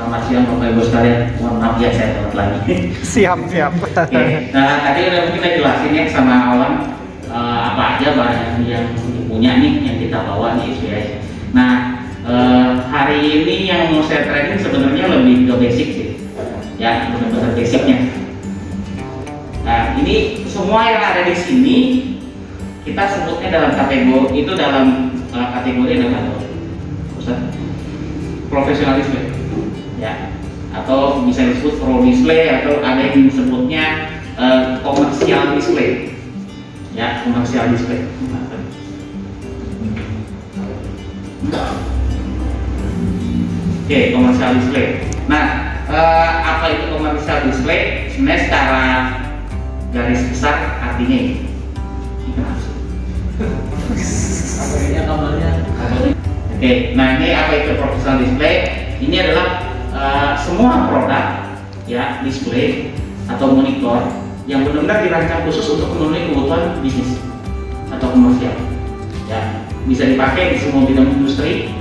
Selamat siang Bapak Ibu sekalian. Mohon maaf ya saya telat lagi. Siap. Oke. Nah tadi udah kita jelasin ya sama Awan apa aja barang yang punya nih yang kita bawa di SBI. Nah hari ini yang mau saya training sebenarnya lebih ke basic sih, ya benar-benar basicnya. Nah ini semua yang ada di sini kita sebutnya dalam kategori itu adalah profesionalisme, ya, atau bisa disebut pro display atau ada yang disebutnya komersial display, ya, komersial display. Oke, komersial display. Nah, apa itu komersial display? Sebenarnya secara garis besar artinya ini. Apa ini kabarnya? Oke, nah ini apa itu professional display? Ini adalah semua produk, ya, display atau monitor yang benar-benar dirancang khusus untuk memenuhi kebutuhan bisnis atau komersial. Ya, bisa dipakai di semua bidang industri,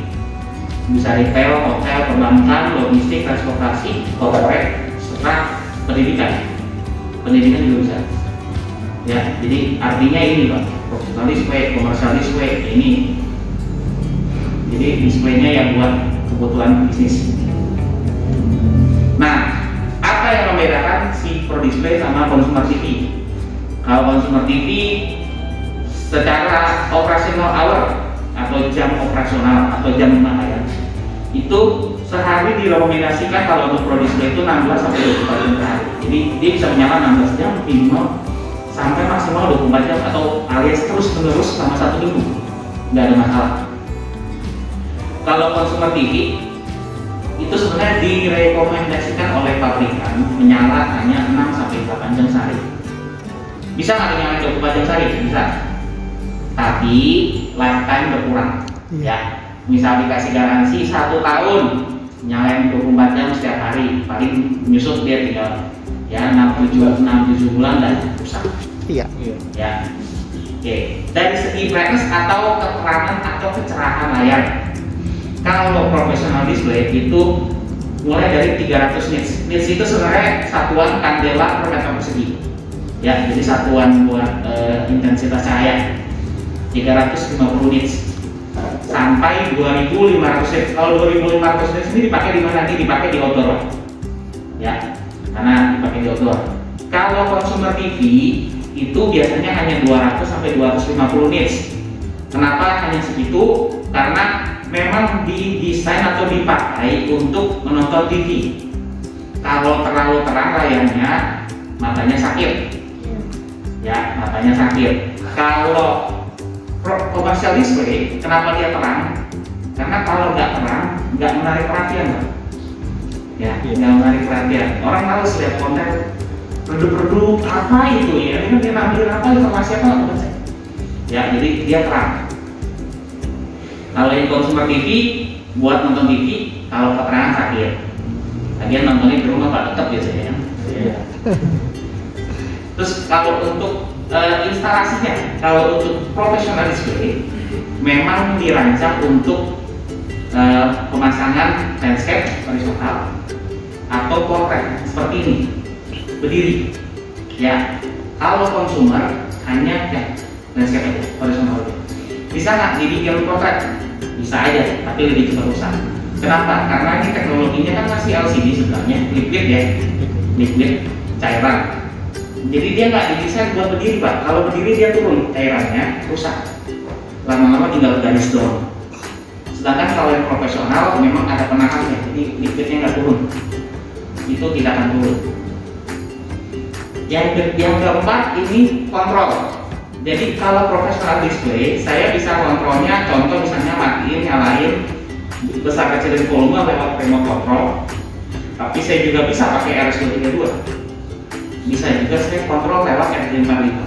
bisa retail, hotel, perbankan, logistik, transportasi, corporate, serta pendidikan. Pendidikan juga bisa. Ya, jadi artinya ini Pak, professional display, komersial display ini. Jadi displaynya yang buat kebutuhan bisnis. Nah, apa yang membedakan si Pro Display sama Consumer TV? Kalau Consumer TV secara operasional hour atau jam operasional atau jam pemakaian itu sehari direkomendasikan kalau untuk Pro Display itu 16 sampai 24 jam per hari. Jadi dia bisa menyala 16 jam minimal sampai maksimal 24 jam atau alias terus menerus selama 1 minggu. Nggak ada masalah. Kalau Consumer TV itu sebenarnya direkomendasikan oleh pabrikan menyala hanya 6 sampai 8 jam sehari. Bisa nggak menyala 24 jam sehari? Bisa. Tapi lifetime berkurang. Ya, misal dikasih garansi 1 tahun nyalain 24 jam setiap hari, paling menyusut dia tinggal ya 6-7 bulan dan rusak. Iya. Ya. Oke. Dari segi brightness atau keterangan atau kecerahan layar. Kalau professional display itu mulai dari 300 nits. Nits itu sebenarnya satuan kandela per meter persegi. Ya, jadi satuan buat intensitas cahaya 350 nits sampai 2500 nits. Kalau 2500 nits ini dipakai di mana? Dipakai di outdoor. Ya, karena dipakai di outdoor. Kalau Consumer TV itu biasanya hanya 200 sampai 250 nits. Kenapa hanya segitu? Karena memang didesain atau dipakai untuk menonton TV. Kalau terlalu terang layarnya, matanya sakit. Ya, matanya sakit. Kalau komersial display, kenapa dia terang? Karena kalau nggak terang, nggak menarik perhatian, Pak. Ya, nggak menarik perhatian. Orang harus lihat konten redup-redup apa itu ya? Ini dia ambil apa informasi apa? Ya, jadi dia terang. Kalau yang Consumer TV buat nonton TV, kalau keterangan sakit. Lagian nontonnya di rumah Pak, tetap biasanya. Ya. Terus kalau untuk instalasinya, kalau untuk professional display memang dirancang untuk pemasangan landscape horizontal atau portrait seperti ini, berdiri. Ya, kalau consumer hanya ya, landscape aja, horizontal aja. Bisa nggak dibikin portrait? Bisa aja, tapi lebih cepat rusak. Kenapa? Karena ini teknologinya kan masih LCD sebenarnya, liquid ya, liquid cairan. Jadi dia nggak didesain buat berdiri Pak. Kalau berdiri dia turun cairannya, rusak. Lama-lama tinggal garis doang. Sedangkan kalau yang profesional memang ada penahannya, jadi liquidnya nggak turun. Itu tidak akan turun. Yang keempat ini kontrol. Jadi kalau professional display, saya bisa kontrolnya, contoh misalnya matiin, nyalain, besar kecilin volume lewat remote control. Tapi saya juga bisa pakai RS232. Bisa juga saya kontrol lewat RJ45.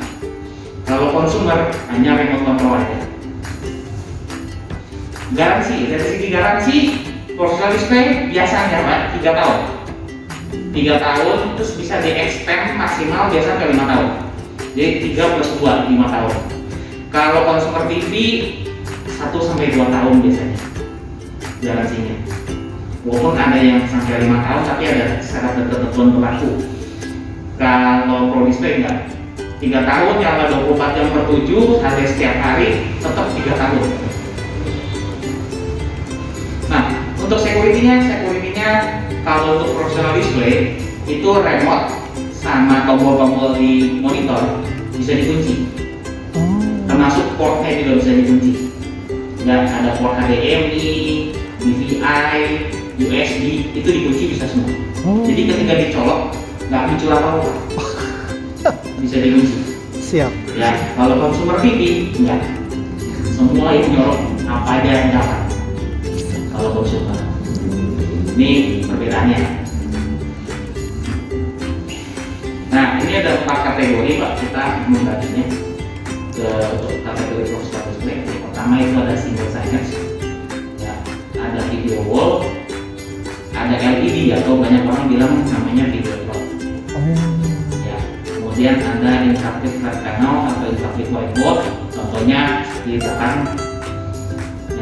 Kalau consumer hanya remote control aja. Garansi, dari segi garansi, professional display biasanya Pak 3 tahun. 3 tahun terus bisa di-extend maksimal biasa sampai 5 tahun. Jadi 3 plus 2, 5 tahun. Kalau Consumer TV 1 sampai 2 tahun biasanya garansinya. Walaupun ada yang sampai 5 tahun, tapi ada syarat dan ketentuan berlaku. Kalau Pro Display enggak, 3 tahun nyala 24 jam per 7, harga setiap hari, tetap 3 tahun. Nah, untuk security-nya kalau untuk professional display itu remote sama tombol-tombol di monitor bisa dikunci. Termasuk portnya juga bisa dikunci. Dan ada port HDMI, DVI, USB itu dikunci bisa semua. Jadi ketika dicolok nggak muncul apa-apa, bisa dikunci. Siap. Ya, kalau consumer TV enggak, semua itu nyolok apa aja yang dapat. Kalau consumer, ini perbedaannya. Nah, ini ada 4 kategori Pak, kita membaginya ke untuk kategori professional display. Pertama itu ada single signage, ya, ada video wall, ada LED atau banyak orang bilang namanya video clock. Ya, kemudian ada interactive flat panel atau interactive whiteboard, contohnya di belakang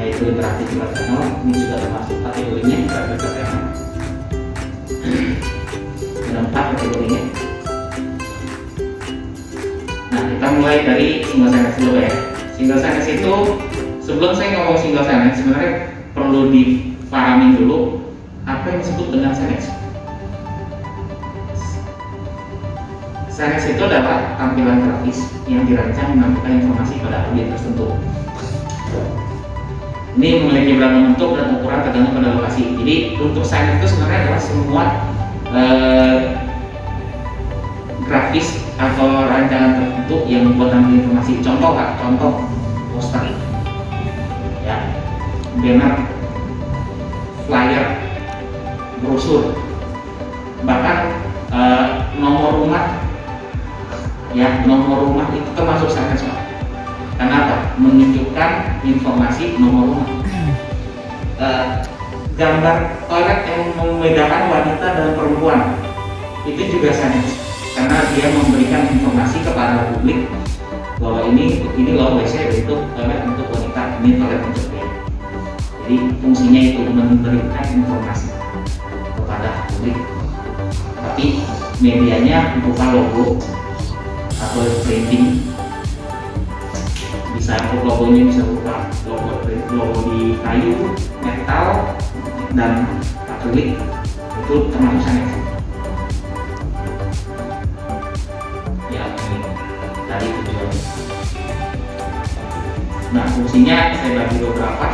yaitu interactive flat panel. Ini juga termasuk kategorinya interactive flat panel. Ada 4 kategorinya. Nah, kita mulai dari single signage dulu ya. Single signage itu, sebelum saya ngomong single signage, sebenarnya perlu dipahami dulu apa yang disebut dengan signage. Signage itu adalah tampilan grafis yang dirancang menyampaikan informasi pada objek tertentu. Ini memiliki beragam bentuk dan ukuran tergantung pada lokasi. Jadi untuk signage itu sebenarnya adalah semua grafis atau rancangan tertentu yang membuat informasi. Contoh Pak, contoh poster, ya, banner, flyer, brosur, bahkan nomor rumah, ya, nomor rumah itu termasuk signage Pak. Kenapa? Menunjukkan informasi nomor rumah. Gambar toilet yang membedakan wanita dan perempuan itu juga signage, karena dia memberikan informasi kepada publik bahwa ini loh WC itu toilet untuk wanita, ini toilet untuk pria. Jadi fungsinya itu memberikan informasi kepada publik, tapi medianya berupa logo atau printing. Bisa logonya bisa berupa logo di kayu, metal, dan akrilik, itu termasuk signage. Ya, ini tadi tujuannya. Nah, fungsinya saya bagi beberapa.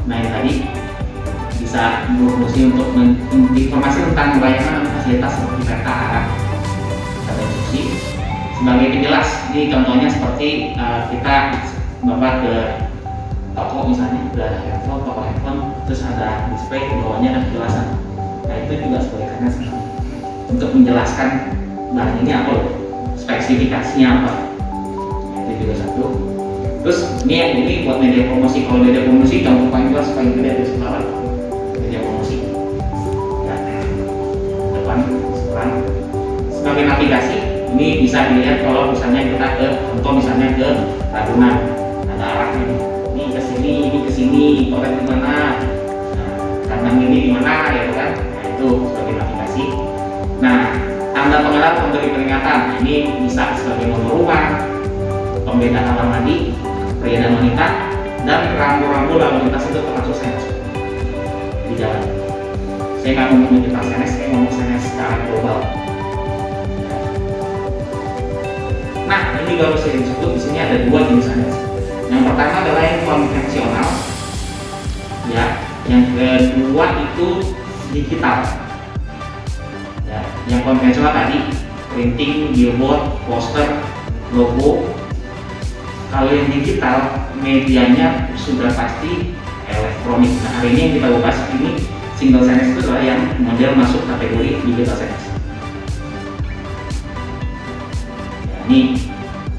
Nah, yang tadi bisa berfungsi untuk informasi tentang layanan dan fasilitas seperti peta arah atau instruksi. Sebagai penjelas, ini contohnya seperti kita bapak ke toko misalnya, ada handphone, toko handphone, terus ada display, di bawahnya ada penjelasan. Nah, itu juga sebagai signage untuk menjelaskan, nah ini apa loh, spesifikasinya apa. Nah, itu juga satu. Terus ini buat media promosi. Kalau media promosi contoh paling jelas paling gede di sebelah media promosi. Ya, depan, sebelah. Sebagai navigasi, ini bisa dilihat kalau misalnya kita ke contoh misalnya ke Ragunan, ada arahnya. Ini ke sini, toilet di mana, kandang ini di mana, ya kan? Nah, itu sebagai navigasi. Nah, tanda pengenal memberi peringatan, ini bisa sebagai nomor rumah, pembeda kamar mandi, pria dan wanita, dan rambu-rambu lalu lintas itu termasuk signage di jalan. Saya nggak ngomong tentang signage, saya ngomong signage secara global. Nah, ini kalau saya disebut di sini ada 2 jenis signage. Yang pertama adalah yang konvensional, ya. Yang kedua itu digital. Ya, yang konvensional tadi printing, billboard, poster, logo. Kalau yang digital, medianya sudah pasti elektronik. Nah, hari ini yang kita bahas ini single signage itu adalah yang model masuk kategori digital signage. Ya, ini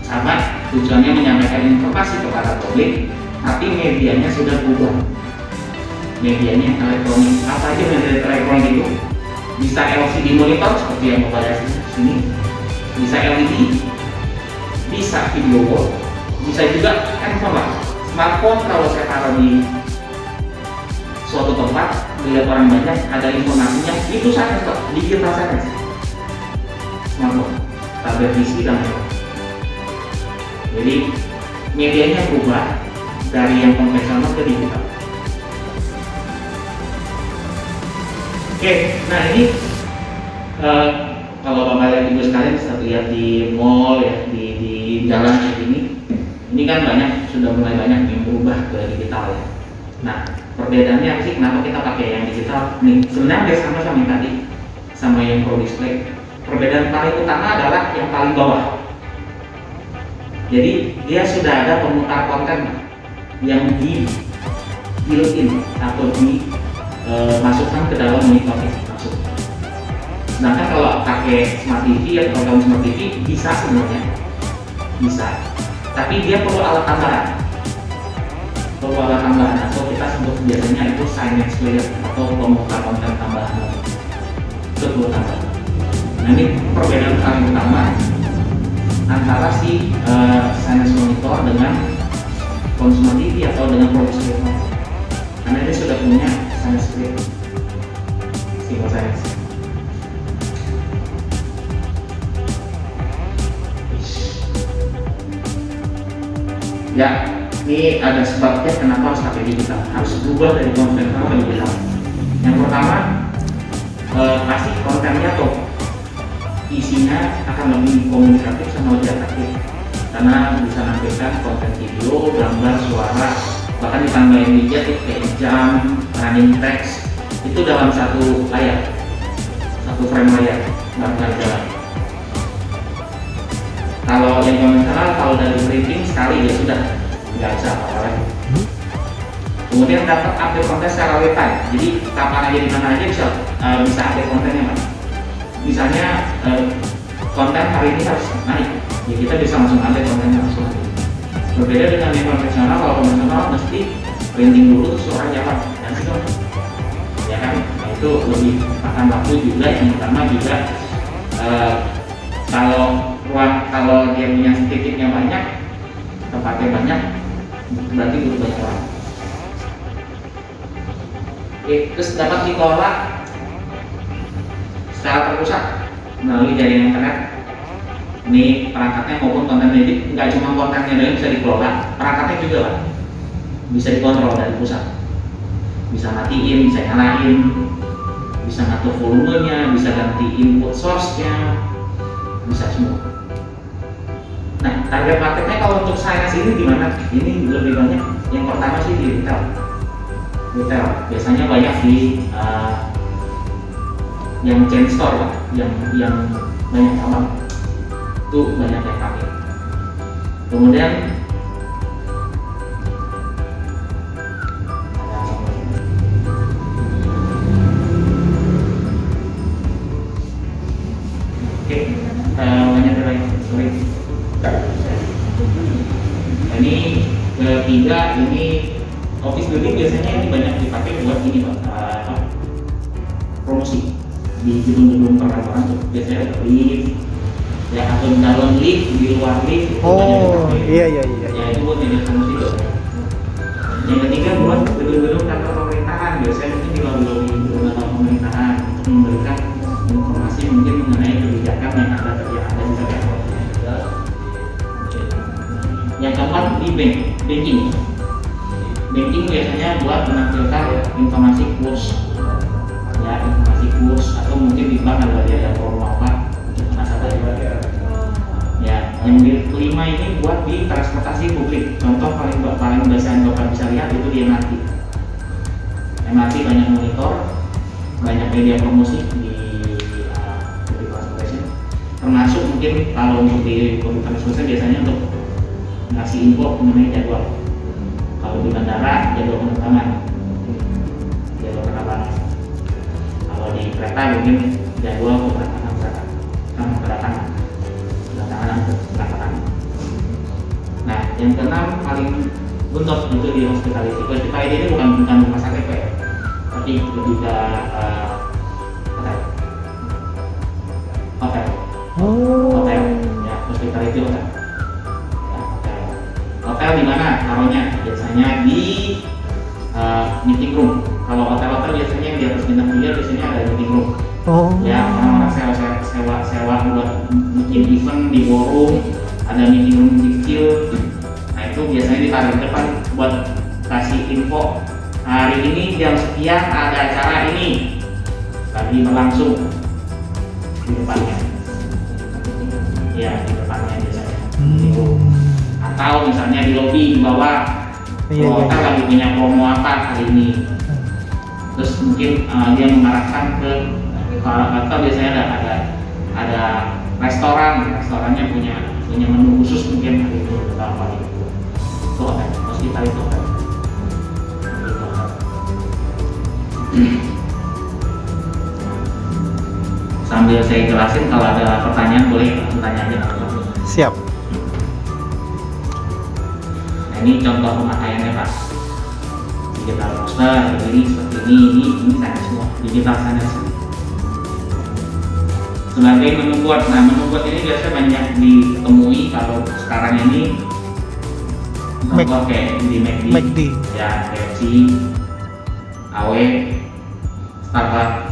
sama tujuannya menyampaikan informasi kepada publik, tapi medianya sudah berubah. Medianya elektronik. Apa aja media elektronik itu? Bisa LCD monitor seperti yang Bapak lihat di sini, bisa LED, bisa video wall, bisa juga handphone Pak, smartphone kalau saya taruh di suatu tempat, dilihat orang banyak, ada informasinya, itu saya kok digital saya smartphone, tablet PC dan lain-lain. Jadi medianya berubah dari yang konvensional ke digital. Oke, nah ini kalau Bapak lihat Ibu sekalian bisa lihat di mall ya, di jalan kayak ini kan banyak, sudah mulai banyak yang berubah ke digital ya. Nah, perbedaannya apa sih? Kenapa kita pakai yang digital? Nih, sebenarnya hampir sama yang tadi, sama yang pro display. Perbedaan paling utama adalah yang paling bawah. Jadi dia sudah ada pemutar konten yang di built-in atau dimasukkan ke dalam monitor langsung. Sedangkan kalau pakai smart TV atau dalam smart TV bisa sebenarnya, bisa. Tapi dia perlu alat tambahan. Perlu alat tambahan atau kita sebut biasanya itu signage player atau pemutar konten tambahan. Itu perlu tambahan. Nah ini perbedaan paling utama antara si signage monitor dengan consumer TV atau dengan produksi monitor. Karena ini sudah punya signage player, single signage. Ya, ini ada sebabnya kenapa harus pakai digital, harus berubah dari konvensional ke digital. Yang pertama, pasti kontennya atau isinya akan lebih komunikatif sama lebih atraktif, karena bisa menampilkan konten video, gambar, suara, bahkan ditambahin widget kayak jam, running text, itu dalam satu layar, satu frame layar, nggak jalan. Kalau yang konvensional, kalau dari printing sekali ya sudah nggak bisa apa-apa lagi. Kemudian dapat update konten secara real time, jadi kapan aja di mana aja bisa update kontennya, Pak. Misalnya konten hari ini harus naik, ya kita bisa langsung update kontennya langsung. Berbeda dengan yang konvensional, kalau konvensional mesti printing dulu terus orang jalan dan itu, ya kan? Nah, itu lebih makan waktu juga. Yang pertama juga kalau dia punya titiknya banyak, tempatnya banyak, berarti butuh banyak orang. Oke, terus dapat dikelola secara terpusat melalui jaringan internet. Ini perangkatnya maupun konten edit, nggak cuma kontennya doang bisa dikelola, perangkatnya juga Pak, bisa dikontrol dari pusat. Bisa matiin, bisa nyalain, bisa ngatur volumenya, bisa ganti input source-nya, bisa semua. Nah, target marketnya kalau untuk signage ini gimana? Ini lebih banyak. Yang pertama sih di retail. Retail biasanya banyak di yang chain store, Pak, yang banyak cabang. Itu banyak yang pakai. Kemudian banyak lagi. Ini ketiga, ini office building biasanya ini banyak dipakai buat ini Pak, promosi di gedung-gedung perkantoran tuh biasanya ada lift ya, atau di dalam lift, di luar lift itu banyak dipakai. Iya. Ya itu buat jadi promosi tuh. Yang ketiga buat gedung-gedung kantor pemerintahan, biasanya mungkin di lobby gedung kantor pemerintahan untuk memberikan informasi mungkin mengenai kebijakan yang ada di kantor. Yang keempat di banking. Banking biasanya buat menampilkan informasi kurs, ya informasi kurs, atau mungkin di bank ada promo apa untuk nasabah juga. Ya, yang kelima ini buat di transportasi publik. Contoh paling biasa yang Bapak bisa lihat itu di MRT. MRT banyak monitor, banyak media promosi di transportation. Termasuk mungkin kalau untuk di transportation biasanya untuk ngasih info mengenai jadwal. Kalau di bandara jadwal penerbangan, kalau di kereta mungkin jadwal kedatangan. Nah, yang keenam paling buntut itu di hospitality. Hospitality ini bukan rumah sakit Pak, tapi lebih ke hotel. Hotel, ya hospitality hotel. hotel di mana taruhnya? Biasanya di meeting room. Kalau hotel-hotel biasanya yang di atas bintang 3 biasanya ada meeting room. Oh. Ya, orang-orang sewa buat bikin event di ballroom, ada meeting room kecil. Nah itu biasanya ditaruh di depan buat kasih info. Hari ini jam sekian ada acara ini lagi berlangsung di depannya. Ya di depannya biasanya. Atau misalnya di lobi di bawah. Hotel lagi punya promo apa hari ini. Terus mungkin dia mengarahkan ke atau biasanya ada restorannya punya menu khusus mungkin hari ini atau apa gitu. Itu hotel, hospitality hotel. Sambil saya jelasin, kalau ada pertanyaan boleh langsung tanya aja. Siap. Nah ini contoh pemakaiannya Pak. Digital roster, ini seperti ini saya semua digital standar. Sebagai menu buat, nah menu buat ini biasanya banyak ditemui kalau sekarang ini contoh kayak di McD, ya KFC, AW, Starbucks,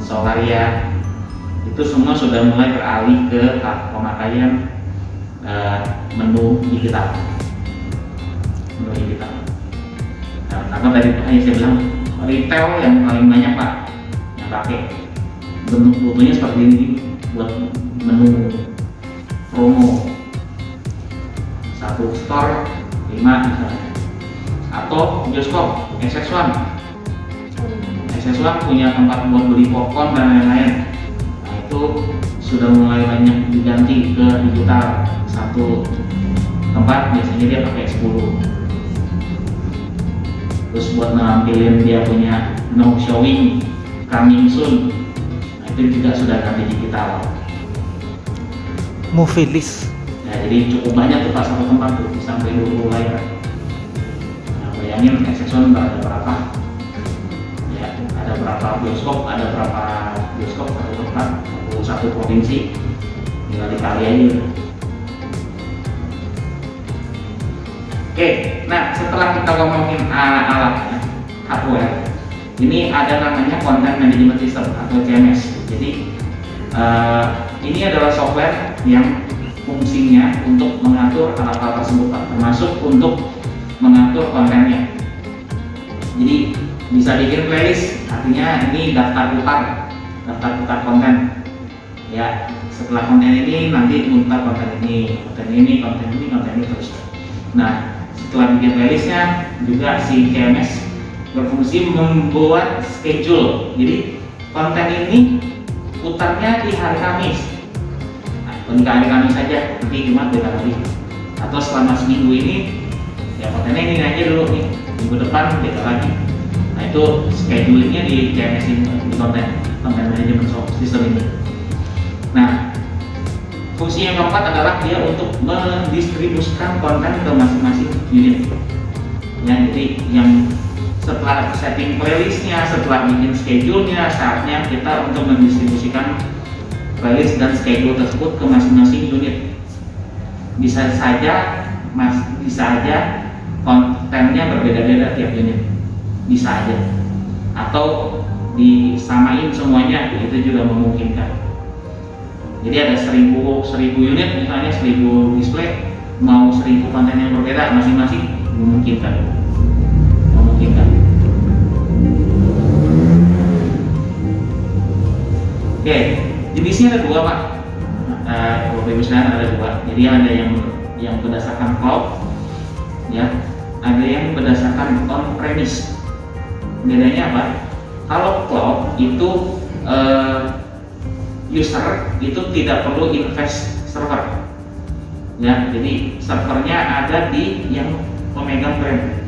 Solaria, itu semua sudah mulai beralih ke pemakaian menu digital. Nah, karena dari saya bilang retail yang paling banyak Pak yang pakai bentuk fotonya seperti ini buat menu promo satu store 5 misalnya, atau bioskop SS1 punya tempat buat beli popcorn dan lain-lain. Nah itu sudah mulai banyak diganti ke digital. Satu tempat biasanya dia pakai 10. Terus buat nampilin dia punya no showing, coming soon, nah itu juga sudah ganti digital. Movie list. Nah, jadi cukup banyak tuh Pak satu tempat tuh sampai 20 layar. Nah, bayangin SS1 ada berapa? Ya, ada berapa bioskop? Ada berapa bioskop satu tempat, satu provinsi? Tinggal dikali aja. Oke, nah setelah kita ngomongin alatnya, hardware, ini ada namanya Content Management System atau CMS. Jadi ini adalah software yang fungsinya untuk mengatur alat-alat tersebut, termasuk untuk mengatur kontennya. Jadi bisa bikin playlist, artinya ini daftar putar konten. Ya, setelah konten ini nanti putar konten ini terus. Nah, setelah bikin playlistnya juga si CMS berfungsi membuat schedule. Jadi konten ini putarnya di hari Kamis. Nah, di hari Kamis saja, nanti Jumat beda lagi. Atau selama seminggu ini ya kontennya ini aja dulu nih, minggu depan beda lagi. Nah itu schedulingnya di CMS ini, di content management system ini. Nah fungsi yang keempat adalah dia untuk mendistribusikan konten ke masing-masing unit. Ya, jadi yang setelah setting playlistnya, setelah bikin schedule-nya, saatnya kita untuk mendistribusikan playlist dan schedule tersebut ke masing-masing unit. Bisa saja kontennya berbeda-beda tiap unit, bisa aja. Atau disamain semuanya, itu juga memungkinkan. Jadi ada 1000 unit misalnya, 1000 display, mau 1000 konten yang berbeda masing-masing, memungkinkan. Oke, jenisnya ada 2 Pak. Bapak Ibu sekalian ada 2. Jadi ada yang berdasarkan cloud, ya, ada yang berdasarkan on-premise. Bedanya apa? Kalau cloud itu user itu tidak perlu invest server, ya, jadi servernya ada di yang pemegang brand,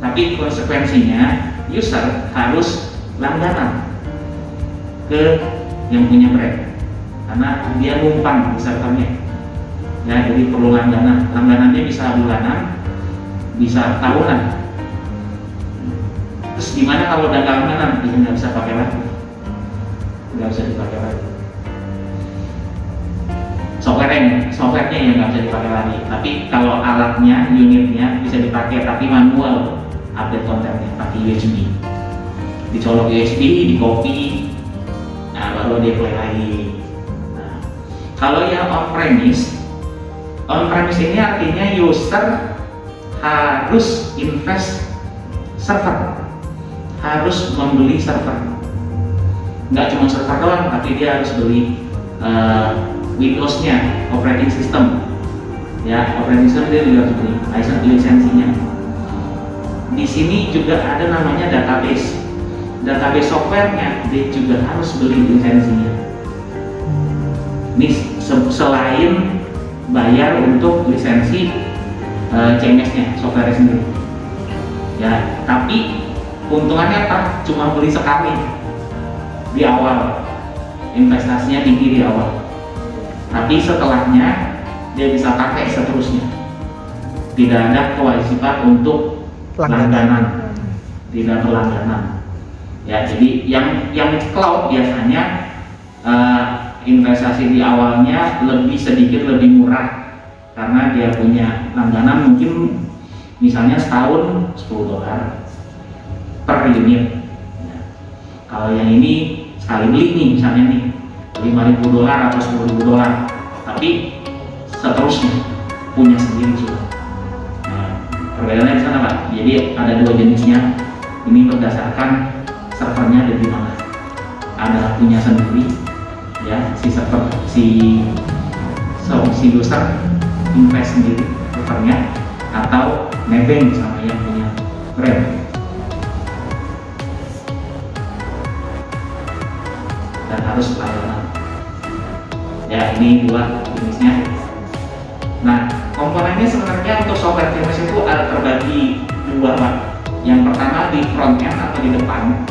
tapi konsekuensinya user harus langganan ke yang punya brand karena dia numpang di servernya, ya, jadi perlu langganannya bisa bulanan, bisa tahunan. Terus gimana kalau udah langganan? Dia nggak bisa pakai lagi, nggak bisa dipakai lagi. softwarenya yang nggak bisa dipakai lagi. Tapi kalau alatnya, unitnya bisa dipakai, tapi manual update kontennya pakai USB. Dicolok USB, di copy, nah baru dia play lagi. Nah, kalau yang on-premise ini artinya user harus invest server, harus membeli server. Nggak cuma server doang, tapi dia harus beli Windows-nya, operating system. Ya, operating system dia juga harus beli lisensinya. Di sini juga ada namanya database softwarenya, dia juga harus beli lisensinya. Ini selain bayar untuk lisensi CMS-nya, software sendiri. Ya, tapi keuntungannya apa? Cuma beli sekali di awal, investasinya tinggi di awal. Tapi setelahnya dia bisa pakai seterusnya. Tidak ada kewajiban untuk langganan, tidak berlangganan. Ya, jadi yang cloud biasanya investasi di awalnya sedikit lebih murah karena dia punya langganan mungkin misalnya setahun $10 per unit. Ya. Kalau yang ini sekali beli nih misalnya nih $5.000 atau $10.000, tapi seterusnya punya sendiri sudah. Nah, perbedaannya di sana Pak. Jadi ada dua jenisnya. Ini berdasarkan servernya ada di mana. Ada punya sendiri, ya si server si user invest sendiri servernya, atau nebeng sama yang punya brand. Dan harus pelayanan. Ya, ini dua jenisnya. Nah, komponennya sebenarnya untuk software CMS itu ada terbagi dua Pak. Yang pertama di front end atau di depan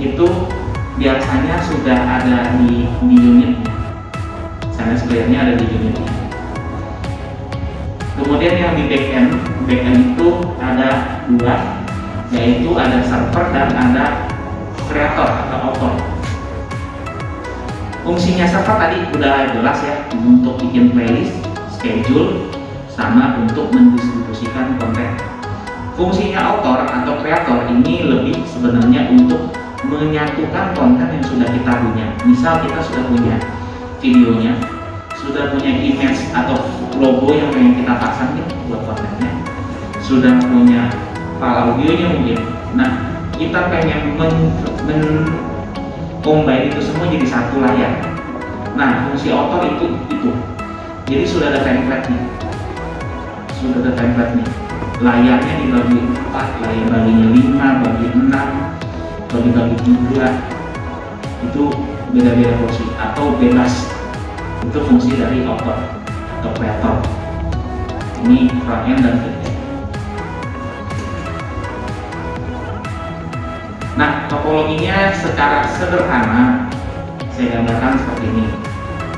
itu biasanya sudah ada di unitnya. Misalnya sebenarnya ada di unitnya. Kemudian yang di backend itu ada dua, yaitu ada server dan ada creator atau author. Fungsinya server tadi udah jelas ya, untuk bikin playlist, schedule, sama untuk mendistribusikan konten. Fungsinya author atau creator ini lebih sebenarnya untuk menyatukan konten yang sudah kita punya. Misal kita sudah punya videonya, sudah punya image atau logo yang pengen kita pasang nih buat kontennya, sudah punya file audionya mungkin. Nah, kita pengen combine itu semua jadi satu layar. Nah, fungsi author itu. Jadi sudah ada template nih. Layarnya dibagi 4, layar baginya 5, bagi 6, bagi 3. Itu beda-beda fungsi atau bebas. Itu fungsi dari author atau creator. Ini front end dan back end. Nah, topologinya secara sederhana saya gambarkan seperti ini.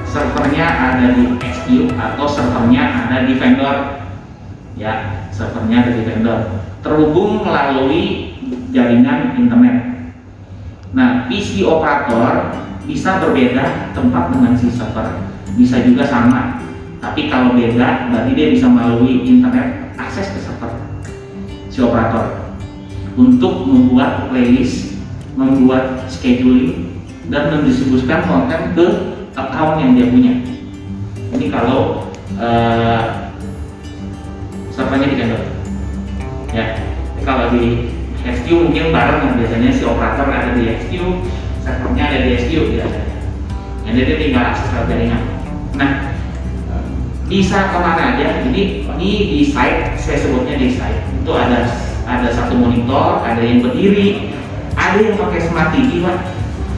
Servernya ada di XQ atau servernya ada di vendor. Ya, servernya ada di vendor. Terhubung melalui jaringan internet. Nah, PC operator bisa berbeda tempat dengan si server, bisa juga sama. Tapi kalau beda, berarti dia bisa melalui internet akses ke server si operator untuk membuat playlist, membuat scheduling, dan mendistribusikan konten ke account yang dia punya. Ini kalau servernya di vendor. Ya, kalau di XQ mungkin bareng, biasanya si operator ada di XQ, servernya ada di XQ biasanya. Jadi dia tinggal akses ke jaringan. Nah, bisa kemana aja? Jadi ini di site, saya sebutnya di site itu ada satu monitor, ada yang berdiri, ada yang pakai smart TV Pak,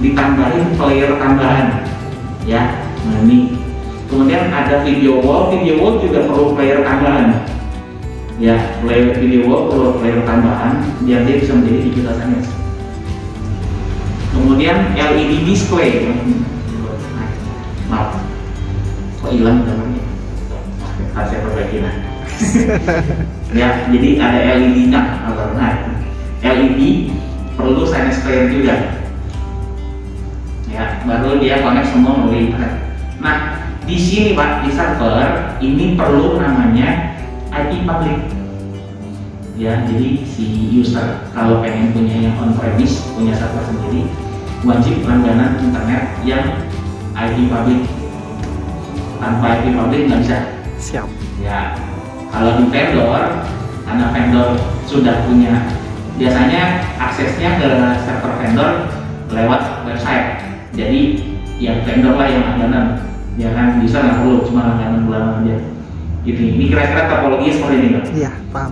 ditambahin player tambahan. Ya, nah ini. Kemudian ada video wall juga perlu player tambahan. Ya, video wall perlu player tambahan biar dia bisa menjadi digital signage. Kemudian LED display. Maaf, kok hilang gambarnya? Harus saya perbaiki lah. Ya, jadi ada LED-nya. Nah, LED perlu signage player juga. Ya, baru dia connect semua melalui internet. Nah, di sini Pak, di server ini perlu namanya IP public. Ya, jadi si user kalau pengen punya yang on premise, punya server sendiri, wajib langganan internet yang IP public. Tanpa IP public nggak bisa. Siap. Ya, kalau di vendor, karena vendor sudah punya, biasanya aksesnya ke server vendor lewat website. Jadi yang vendor lah yang langganan, ya kan, bisa nggak perlu cuma langganan bulanan aja. Gitu. Ini kira-kira topologi seperti ini, Pak? Iya, paham.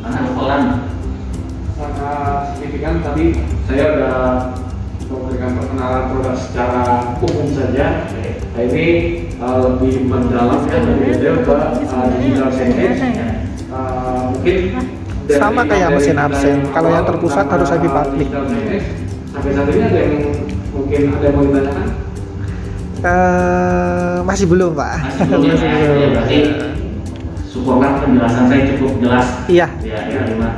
Mana pelan? Sangat signifikan. Tadi saya udah memberikan perkenalan produk secara umum saja. Nah, ini lebih mendalam ya, lebih detail ke digital signage. Mungkin Sama kayak mesin absen. Kalau yang terpusat harus IP public. Sampai saat ini ada yang mungkin ada yang mau ditanyakan? Masih belum, Pak. Masih belum ya, berarti syukurlah penjelasan saya cukup jelas. Iya. Ya, Pak.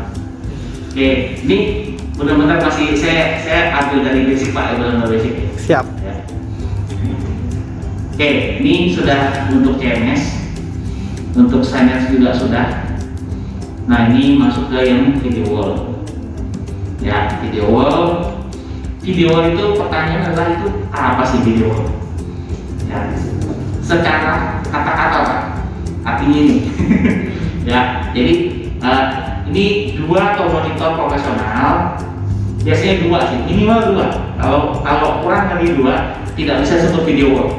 Oke, ini benar-benar masih saya ambil dari basic Pak, benar-benar basic. Siap. Ya. Oke, ini sudah untuk CMS, untuk signage juga sudah. Nah, ini masuk ke yang video wall. Ya, video wall. Video wall itu pertanyaan adalah itu apa sih video wall? Ya, secara kata-kata Pak, artinya ini. Ya, jadi ini dua atau monitor profesional, biasanya dua sih, minimal dua. Kalau kurang dari dua, tidak bisa sebut video wall.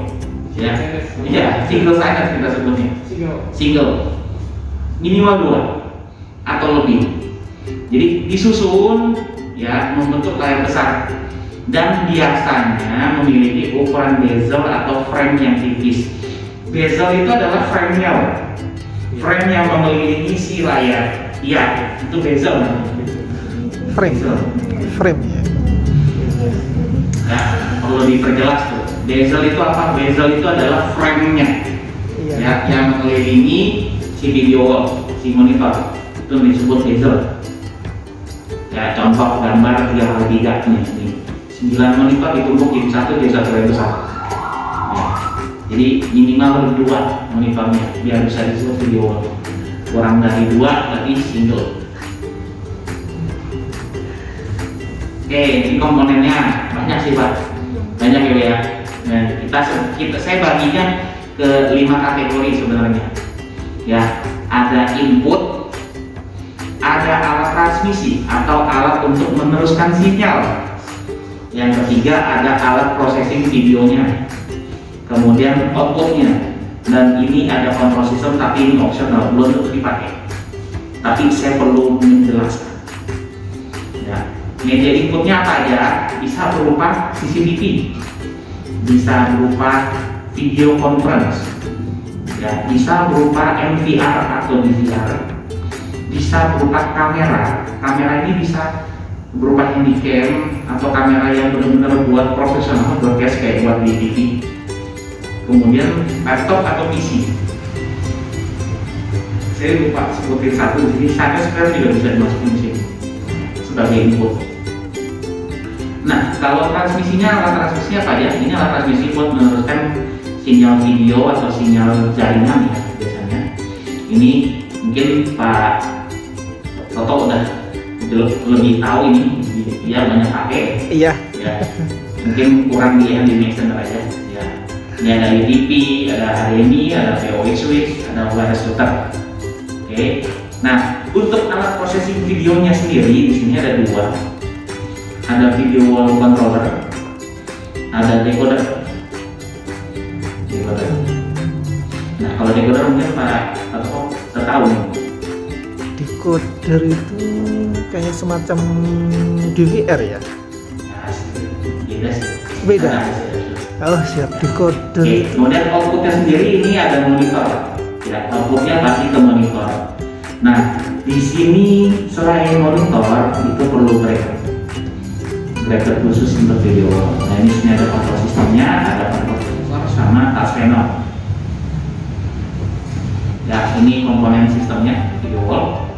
Ya, iya, single signage kita sebutnya. Single, minimal dua atau lebih. Jadi disusun, ya, membentuk layar besar. Dan biasanya memiliki ukuran bezel atau frame yang tipis. Bezel itu adalah frame-nya, frame yang mengelilingi si layar. Iya, itu bezel. Frame ya. Nah, perlu diperjelas tuh. Bezel itu apa? Bezel itu adalah frame-nya. Iya. Ya, yang mengelilingi si video wall, si monitor. Itu disebut bezel. Ya, contoh gambar 3x3 nih. 9 monitor ditumpuk jadi satu layar besar. Ya. Jadi minimal 2 monitornya biar bisa disebut video wall. Kurang dari 2 berarti single. Oke, ini komponennya banyak sih Pak, banyak ya. Nah, saya baginya ke 5 kategori sebenarnya. Ya, ada input, ada alat transmisi atau alat untuk meneruskan sinyal. Yang ketiga ada alat processing videonya, kemudian outputnya, dan ini ada control system tapi ini optional, belum tentu dipakai. Tapi saya perlu menjelaskan. Ya, media inputnya apa aja? Bisa berupa CCTV, bisa berupa video conference, ya, bisa berupa MVR atau DVR, bisa berupa kamera. Kamera ini bisa berupa handycam atau kamera yang benar-benar buat profesional, broadcast kayak buat di TV. Kemudian laptop atau PC. Saya lupa sebutin satu, jadi saya sekarang juga bisa dimasukin sini sebagai input. Nah, kalau transmisinya, alat transmisinya apa ya? Ini alat transmisi buat meneruskan sinyal video atau sinyal jaringan ya biasanya. Ini mungkin Pak Toto udah lebih tahu ini, dia banyak pakai. Iya. Ya, mungkin kurang dia di mention aja. Ya, ini ada UDP, ada HDMI, ada VoE switch, ada wireless router. Oke. Nah, untuk alat processing videonya sendiri di sini ada 2. Ada video wall controller, ada decoder. Nah, kalau decoder mungkin Pak Toto tahu nih. Decoder itu kayak semacam DVR ya? Beda. Oh siap, decoder. Oke, kemudian outputnya sendiri ini ada monitor. Ya, outputnya pasti ke monitor. Nah, di sini selain monitor itu perlu breaker khusus untuk video. Nah, ini sini ada control sistemnya, ada control sensor sama touch panel. Ya, ini komponen sistemnya video wall.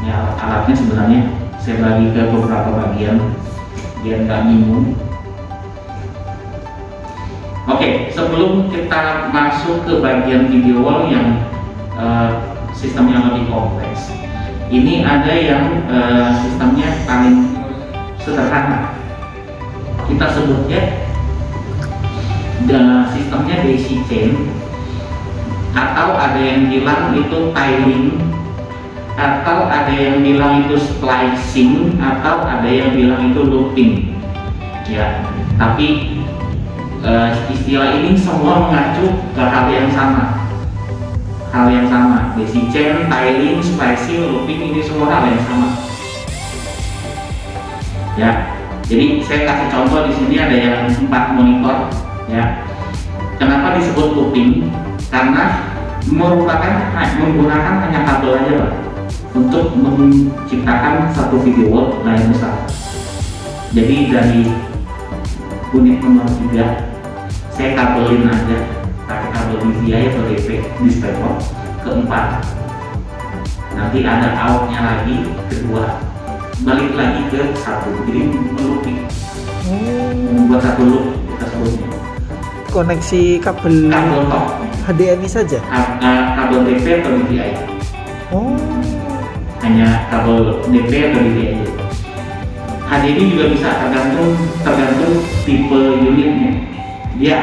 Ya, alatnya sebenarnya saya bagi ke beberapa bagian biar nggak bingung. Oke, sebelum kita masuk ke bagian video wall yang sistemnya lebih kompleks, ini ada yang sistemnya paling sederhana. Kita sebutnya sistemnya daisy chain, atau ada yang bilang itu tiling, atau ada yang bilang itu splicing, atau ada yang bilang itu looping. Ya, tapi istilah ini semua mengacu ke hal yang sama. Daisy chain, tiling, splicing, looping, ini semua hal yang sama. Ya, jadi saya kasih contoh di sini ada yang 4 monitor. Ya, kenapa disebut looping? Karena menggunakan hanya kabel aja Pak untuk menciptakan satu video wall layar besar. Jadi dari unit nomor 3 saya kabelin aja pakai kabel DVI atau DP DisplayPort ke 4. Nanti ada outnya lagi kedua, balik lagi ke 1. Jadi melooping, membuat satu loop kita sebutnya. Koneksi kabel top HDMI saja? Kabel DP atau DVI. Oh, Hanya kabel DP atau DVI aja. HDMI juga bisa, tergantung tipe unitnya. Dia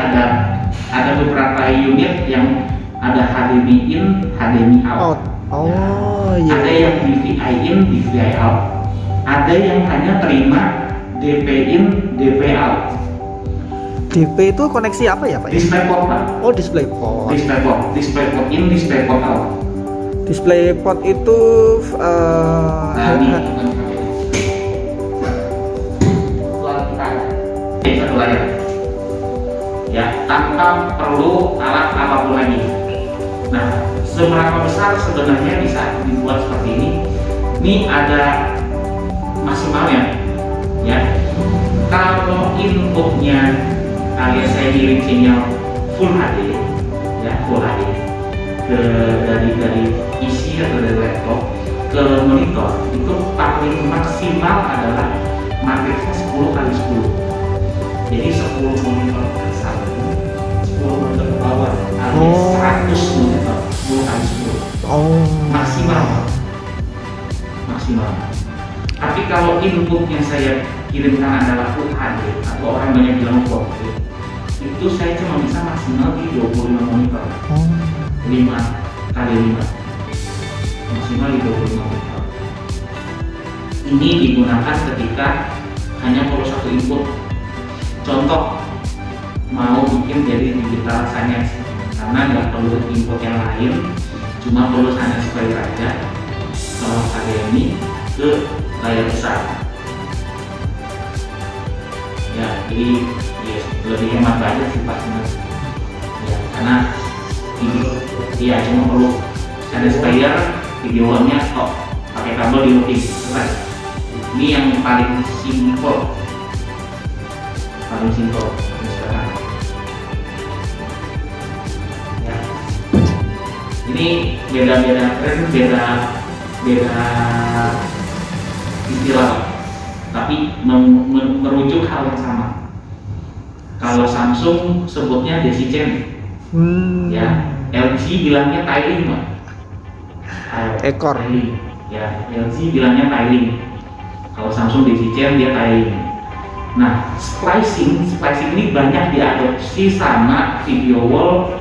ada beberapa unit yang ada HDMI in, HDMI out. Oh, iya. Ada yang DVI in, DVI out. Ada yang hanya terima DP in, DP out. DP itu koneksi apa ya Pak? DisplayPort Pak. Oh, DisplayPort. DisplayPort in, DisplayPort out. DisplayPort itu Ini satu layar. Ya, tanpa perlu alat apapun lagi. Nah, seberapa besar sebenarnya bisa dibuat seperti ini? Ini ada maksimalnya. Ya, kalau inputnya alias saya kirim sinyal Full HD, ya Full HD dari PC atau dari laptop ke monitor, itu paling maksimal adalah matriksnya 10x10. Jadi 10 monitor ke satu, 10 monitor ke bawah, alias 100 monitor 10x10. Oh, Maksimal. Tapi kalau inputnya saya kirimkan adalah Full HD atau orang banyak bilang 4K, itu saya cuma bisa maksimal di 25 monitor. 5x5 maksimal di 25 monitor. Ini digunakan ketika hanya perlu satu input. Contoh, mau bikin jadi digital Sanex, karena nggak perlu input yang lain, cuma perlu Sanex Player aja. Kalau HDMI ke layar besar. Ya, jadi ya, lebih hemat budget sih Pak sebenarnya. Ya, karena ini ya cuma perlu Sanex Player, videonya stop, pakai kabel di looping, selesai. Ini yang paling simpel. Ya. Ini beda-beda tren, beda istilah, tapi merujuk hal yang sama. Kalau Samsung sebutnya daisy chain, ya LG bilangnya tiling, Pak. Ekor. Tiling. Ya, LG bilangnya tiling. Kalau Samsung daisy chain, dia tiling. Nah, splicing ini banyak diadopsi sama video wall.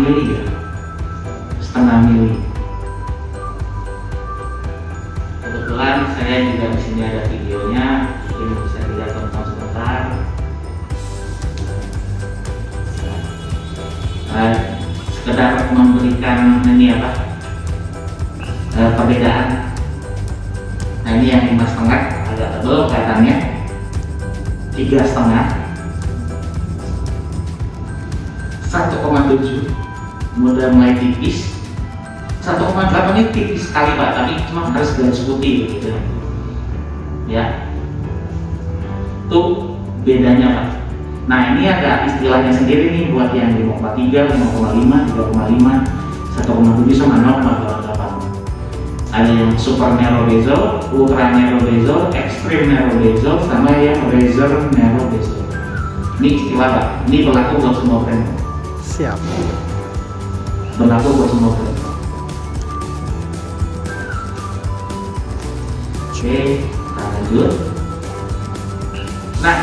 mili ya, setengah mili. Kebetulan saya juga di sini ada videonya, mungkin bisa dilihat tonton sebentar. Sekedar memberikan ini apa perbedaan. Nah ini yang 5,5 agak tebal kelihatannya, 3,5, 1,7 udah mulai tipis, 1,8 ini tipis sekali Pak, tapi cuma harus garis putih gitu ya. Tuh bedanya Pak. Nah ini ada istilahnya sendiri nih buat yang 5,3, 5,5, 3,5, 1,7 sama 0,28. Ada yang super narrow bezel, ultra narrow bezel, extreme narrow bezel, sama yang razor narrow bezel. Ini istilah Pak, ini berlaku buat semua brand. Siap. Berlaku buat semua brand. Oke, kita lanjut. Nah,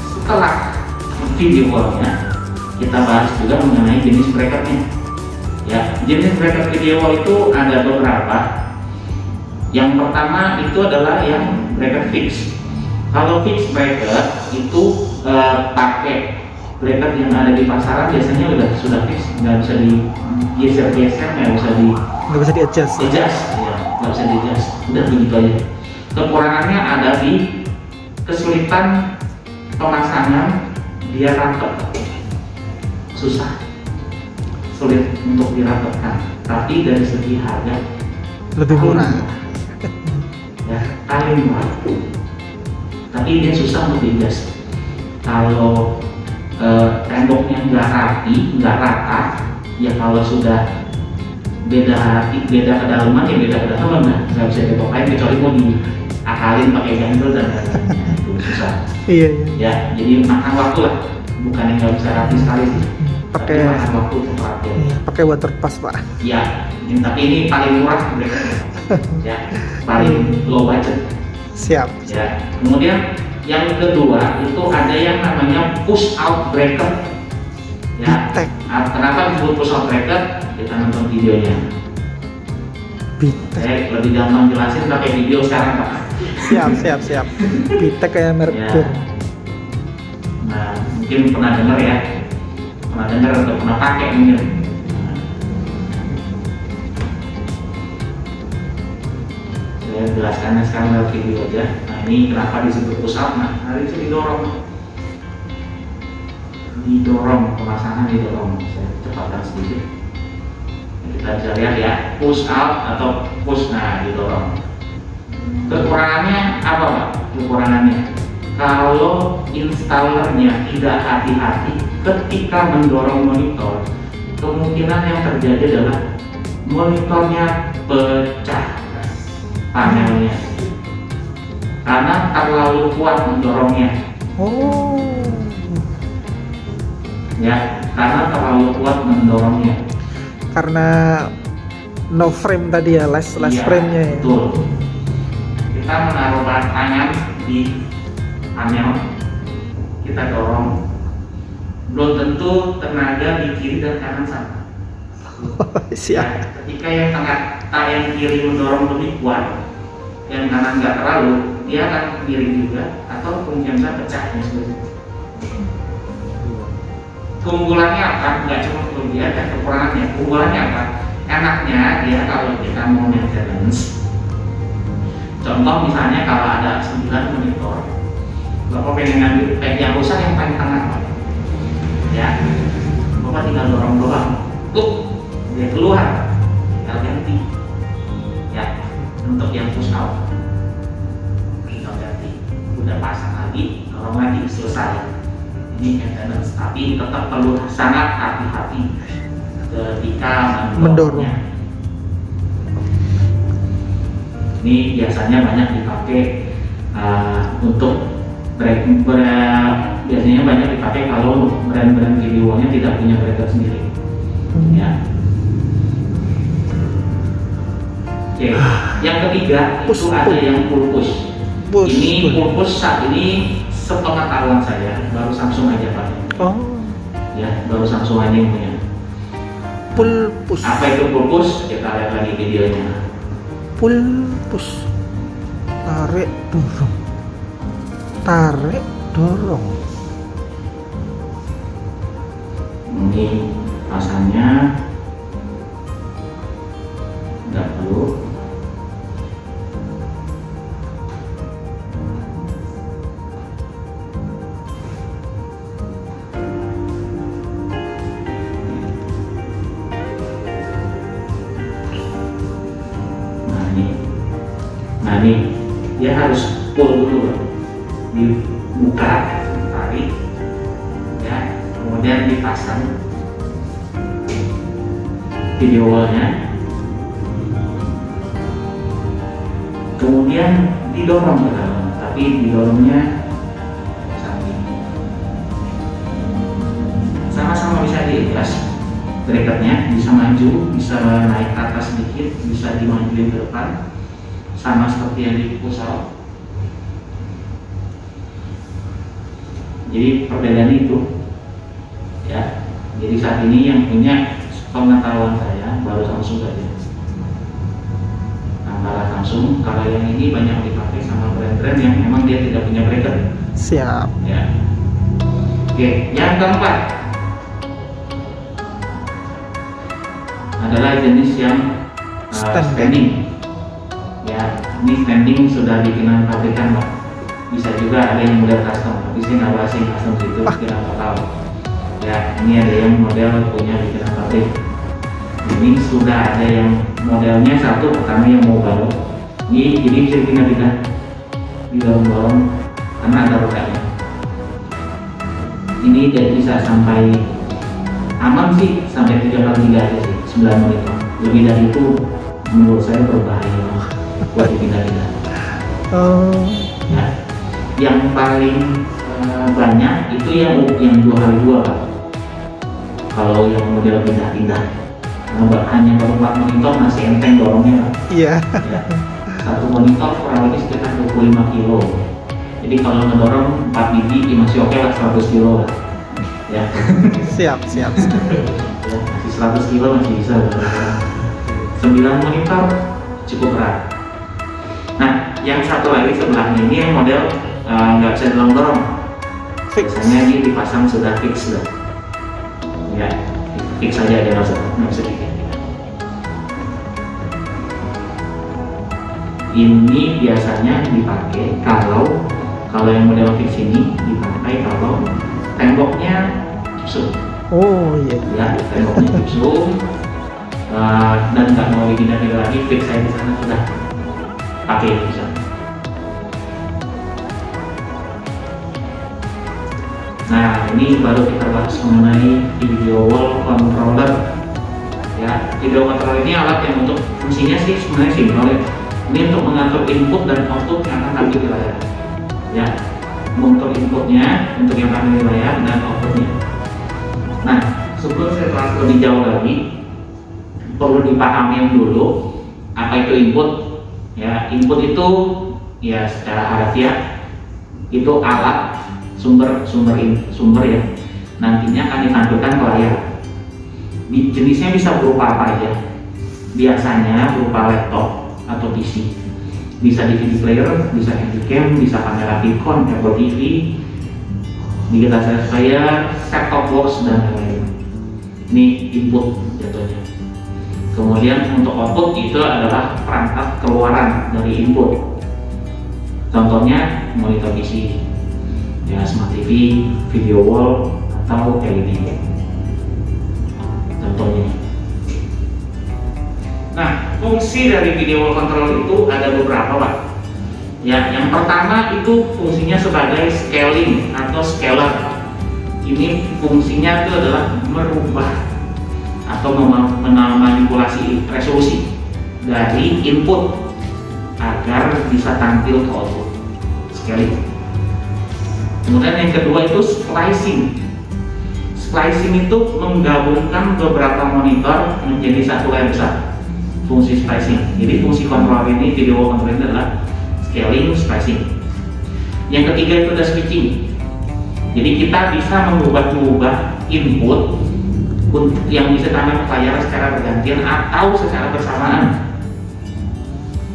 setelah video wallnya, kita bahas juga mengenai jenis bracketnya. Ya, jenis bracket video wall itu ada beberapa. Yang pertama itu adalah yang bracket fix. Kalau fix bracket itu pakai bracket yang ada di pasaran biasanya sudah fix, nggak bisa digeser-geser, nggak bisa di adjust, ya, nggak bisa di adjust, udah begitu aja. Kekurangannya ada di kesulitan pemasangan, dia rapet, susah, sulit untuk dirapetkan. Tapi dari segi harga lebih murah. Ya, paling murah. Tapi dia susah untuk di-adjust. Kalau temboknya nggak rapi, nggak rata, ya kalau sudah beda kedalaman ya beda kedalaman, nggak bisa dipakai kecuali mau diakalin pakai ganjel dan lain-lainnya, itu susah. Iya. Ya, jadi makan waktu lah, bukan yang nggak bisa rapi sekali sih. Pakai makan waktu untuk rapi. Pakai water pass Pak. Ya, tapi ini paling murah mereka. Ya, paling low budget. Siap. Ya, kemudian yang kedua itu ada yang namanya push out bracket. Ya, kenapa disebut push out bracket? Kita nonton videonya. Bitek. Lebih gampang jelasin pakai video sekarang Pak. Siap. Bitek kayak merek Ya. bir. Nah, mungkin pernah dengar ya, atau pernah pakai mungkin. Saya jelaskannya sekarang lewat video aja. Nah ini kenapa disebut push out? Nah hari itu didorong pemasangan, saya cepatkan sedikit. Kita bisa lihat ya, push out atau push, nah didorong. Kekurangannya apa Pak? Kekurangannya kalau installernya tidak hati-hati ketika mendorong monitor, kemungkinan yang terjadi adalah monitornya pecah panelnya karena terlalu kuat mendorongnya. Oh. Ya, karena terlalu kuat mendorongnya. Karena no frame tadi ya, less Iya, frame-nya ya. Betul. Kita menaruh tangan di panel, kita dorong. Belum tentu tenaga di kiri dan kanan sama. Siap. Ya, ketika yang kiri mendorong lebih kuat, yang kanan nggak terlalu, dia akan miring juga atau kemungkinan besar pecah dan sebagainya. Keunggulannya apa? Nggak cuma kelebihan dan kekurangannya. Keunggulannya apa? Enaknya dia kalau kita mau maintenance, contoh misalnya kalau ada 9 monitor, Bapak pengen ngambil yang rusak yang paling tengah, ya, Bapak tinggal dorong doang, dia keluar, tinggal ganti, ya, untuk yang push out, tinggal ganti, udah pasang lagi, dorong lagi, selesai. Ini maintenance, tapi tetap perlu sangat hati-hati ketika mendorongnya. Ini biasanya banyak dipakai untuk biasanya banyak dipakai kalau brand-brand video-nya tidak punya bracket sendiri. Ya. Oke, yang ketiga itu ada yang full push. Ini full push saat ini sepengetahuan saya baru Samsung aja Pak. Oh. Ya, baru Samsung aja yang punya. Pull push. Apa itu pull push? Kita lihat lagi videonya. Pull push. Tarik dorong. Tarik dorong. Ini pasangnya nggak perlu. Nah ini dia harus pull dulu, dibuka, tarik, ya, kemudian dipasang video wallnya, kemudian didorong ke dalam, tapi didorongnya samping. Sama-sama bisa di-adjust bracketnya, bisa maju, bisa naik ke atas sedikit, bisa dimajuin ke depan, sama seperti yang di pusat. Jadi perbedaan itu, ya. Jadi saat ini yang punya pengetahuan saya baru Samsung saja. Antara Samsung, kalau yang ini banyak dipakai sama brand-brand yang memang dia tidak punya bracket. Siap. Ya. Oke, yang keempat adalah jenis yang standing. Ya, ini standing sudah bikinan pabrikan, Pak. Bisa juga ada yang model custom, tapi saya nggak bahas yang custom itu, bikinan lokal. Ya, ini ada yang model punya bikinan pabrik. Ini sudah ada yang modelnya satu, pertama yang mau baru. Ini jadi bisa dipindah-pindah di dalam karena ada rodanya. Ini tidak bisa sampai aman sih, sampai 3x3 aja sih, 9 monitor. Lebih dari itu menurut saya berbahaya buat dipindah-pindah. Nah, yang paling banyak itu yang 2x2, Pak. Kalau yang model pindah-pindah, hanya baru 4 monitor masih enteng dorongnya, Pak. Iya. Ya. Satu monitor kurang lebih sekitar 25 kilo. Jadi kalau ngedorong 4 biji masih oke lah, 100 kilo lah. Ya. Siap. Ya, masih 100 kilo masih bisa. 9 monitor cukup berat. Nah, yang satu lagi sebelahnya ini yang model nggak bisa dorong. Biasanya ini dipasang sudah fix sudah. Ya, fix saja dia nggak bisa bikin. Ini biasanya dipakai kalau yang model fix ini dipakai kalau temboknya gipsum. Oh iya. Ya, temboknya gipsum. Dan nggak mau dipindah-pindah lagi, fix saya di sana sudah pakai bisa. Nah, ini baru kita bahas mengenai video wall controller. Ya, video controller ini alat yang untuk fungsinya sih sebenarnya simpel ya. Ini untuk mengatur input dan output yang akan tampil di layar. Ya, mengatur inputnya untuk yang tampil di layar dan outputnya. Nah, sebelum saya bahas lebih jauh lagi, perlu dipahami dulu apa itu input. Ya, input itu ya secara harfiah itu alat sumber ya, nantinya akan ditampilkan ke layar. Jenisnya bisa berupa apa aja? Biasanya berupa laptop atau PC, bisa DVD player, bisa handycam, bisa kamera Nikon, Apple TV, digital player, set top box dan lain-lain. Ini input jatuhnya. Kemudian untuk output itu adalah perangkat keluaran dari input. Contohnya monitor PC, ya smart TV, video wall atau LED. Contohnya. Nah, fungsi dari video wall control itu ada beberapa, Pak. Ya, yang pertama itu fungsinya sebagai scaling atau scaler. Ini fungsinya itu adalah merubah atau memanipulasi resolusi dari input agar bisa tampil ke output. Scaling. Kemudian yang kedua itu splicing. Splicing itu menggabungkan beberapa monitor menjadi satu layar besar. Fungsi splicing. Jadi fungsi controller ini, video wall controller adalah scaling, splicing. Yang ketiga itu ada switching. Jadi kita bisa mengubah input yang bisa tanam pelayaran secara bergantian atau secara bersamaan,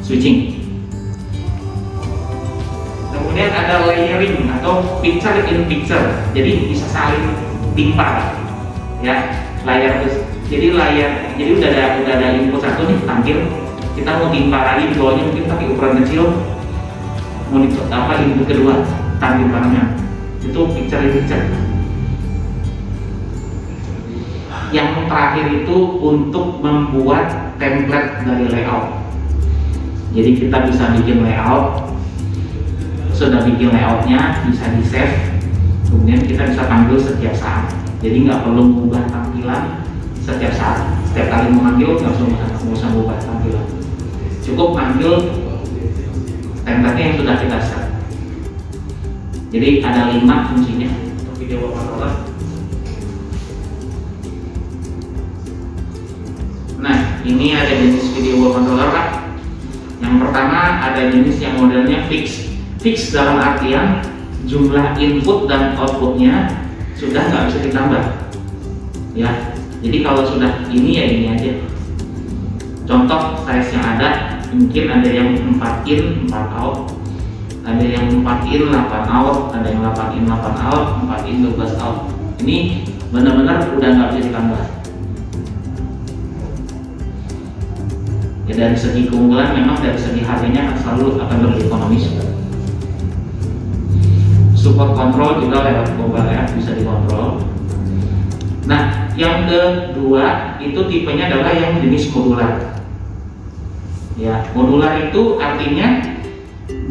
switching. Kemudian ada layering atau picture in picture, jadi bisa saling timpa ya. Jadi udah ada info satu nih tampil, kita mau timpa lagi di bawahnya mungkin pakai ukuran kecil, monitor info kedua tampil barangnya, itu picture in picture. Yang terakhir itu untuk membuat template dari layout. Jadi kita bisa bikin layout, sudah bikin layoutnya bisa di save, kemudian kita bisa panggil setiap saat. Jadi nggak perlu mengubah tampilan setiap saat. Setiap kali memanggil nggak usah mengubah tampilan. Cukup panggil template yang sudah kita set. Jadi ada 5 fungsinya untuk video controller. Nah, ini ada jenis video controller Pak. Yang pertama ada jenis yang modelnya fix. Fix dalam artian jumlah input dan outputnya sudah nggak bisa ditambah. Ya, jadi kalau sudah ini ya ini aja. Contoh size yang ada, mungkin ada yang 4 in 4 out, ada yang 4 in 8 out, ada yang 8 in 8 out, 4 in 12 out. Ini benar-benar udah nggak bisa ditambah. Ya, dari segi keunggulan memang dari segi harganya selalu akan lebih ekonomis. Support kontrol juga lewat mobile app bisa dikontrol. Nah, yang kedua itu tipenya adalah yang jenis modular. Ya, modular itu artinya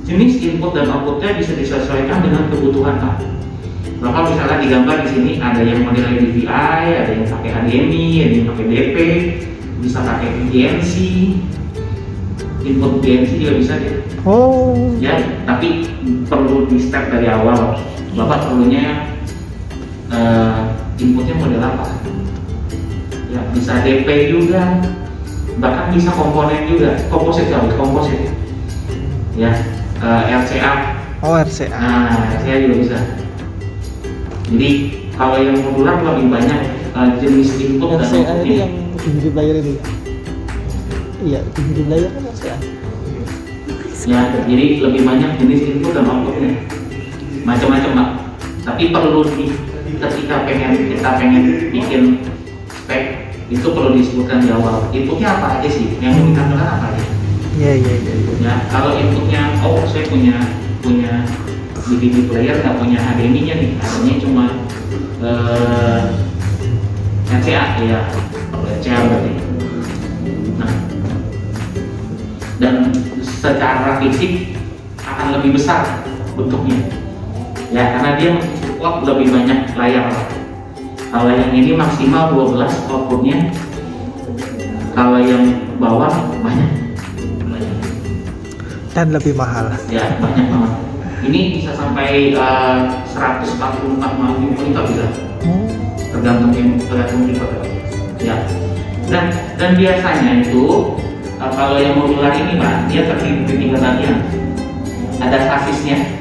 jenis input dan outputnya bisa disesuaikan dengan kebutuhan Pak. Bapak misalnya digambar di sini ada yang modelnya DVI, ada yang pakai HDMI, ada yang pakai DP, bisa pakai BNC, input BNC juga bisa ya. Oh. Ya, tapi perlu di step dari awal. Bapak perlunya inputnya model apa? Ya, bisa DP juga, bahkan bisa komponen juga, komposit. Ya, RCA. Oh, RCA. Nah, RCA juga bisa. Jadi kalau yang modular lebih banyak jenis input dan RCA outputnya. itu yang TV player itu. Iya, TV player kan RCA. Ya, jadi lebih banyak jenis input dan outputnya, macam-macam Pak. Tapi perlu ketika kita pengen bikin spek itu perlu disebutkan di awal. Inputnya apa aja sih? Yang mau ditampilkan apa aja? Iya. Ya, kalau inputnya, oh saya punya DVD player nggak punya HDMI-nya nih, HDMI cuma RCA ya, RCA berarti. Nah, dan secara fisik akan lebih besar bentuknya ya, karena dia support lebih banyak layar. Kalau yang ini maksimal 12 outputnya, kalau yang bawah banyak Dan lebih mahal. ya, banyak banget. Ini bisa sampai 144 monitor bisa, tergantung tipe ya. Dan biasanya itu kalau yang modular ini Pak, dia terdiri dari 3 bagian. Ada sasisnya.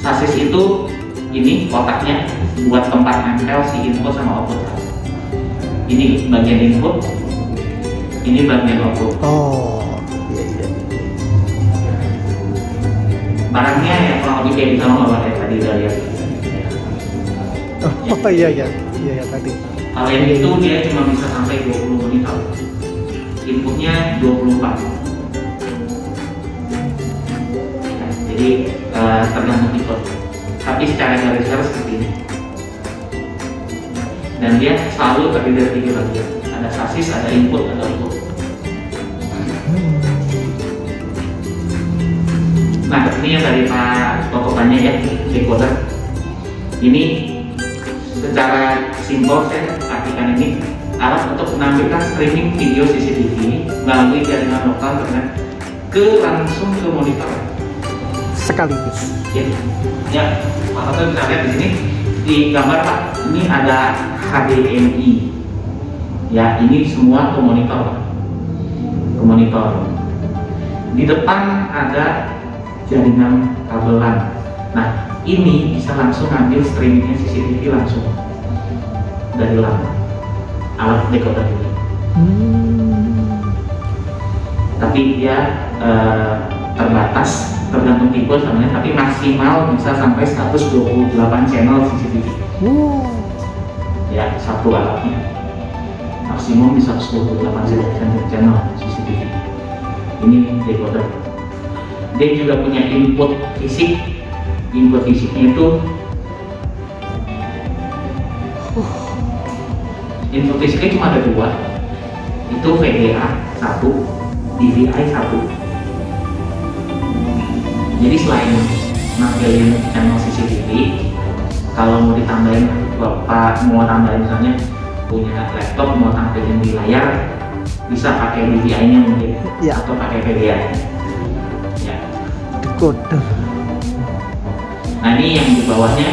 Sasis itu ini kotaknya buat tempat nempel si input sama output. Ini bagian input, ini bagian output. Oh, iya. Barangnya ya kurang lebih kayak di sama Bapak yang tadi udah lihat. Oh iya tadi. Kalau yang itu dia cuma bisa sampai 20 monitor. Inputnya 24. Nah, jadi tergantung tipe. Tapi secara garis besar seperti ini. Dan dia selalu terdiri dari 3 bagian. Ada sasis, ada input, ada output. Nah, ini yang tadi Pak Toto tanya ya, decoder. Ini secara simpel saya artikan ini alat untuk menampilkan streaming video CCTV melalui jaringan lokal internet langsung ke monitor Sekaligus. ya Pak Toto bisa lihat di sini di gambar Pak, ini ada HDMI ya, ini semua ke monitor di depan ada jaringan kabelan. Nah, ini bisa langsung ngambil streamingnya CCTV langsung dari LAN. Alat dua decoder ini. Tapi dia terbatas, tergantung tipe sebenarnya, tapi maksimal bisa sampai 128 channel CCTV. Ya, satu alatnya maksimum bisa 128 channel CCTV. Ini decoder. Dia juga punya input fisik. Input fisiknya itu input fisiknya cuma ada dua, itu VGA 1, DVI 1. Jadi selain nampilin channel CCTV, kalau mau ditambahin, Bapak mau tambahin misalnya punya laptop mau tampilin di layar, bisa pakai DVI-nya mungkin, Ya. atau pakai VGA. Ya. Decoder. Nah ini yang di bawahnya,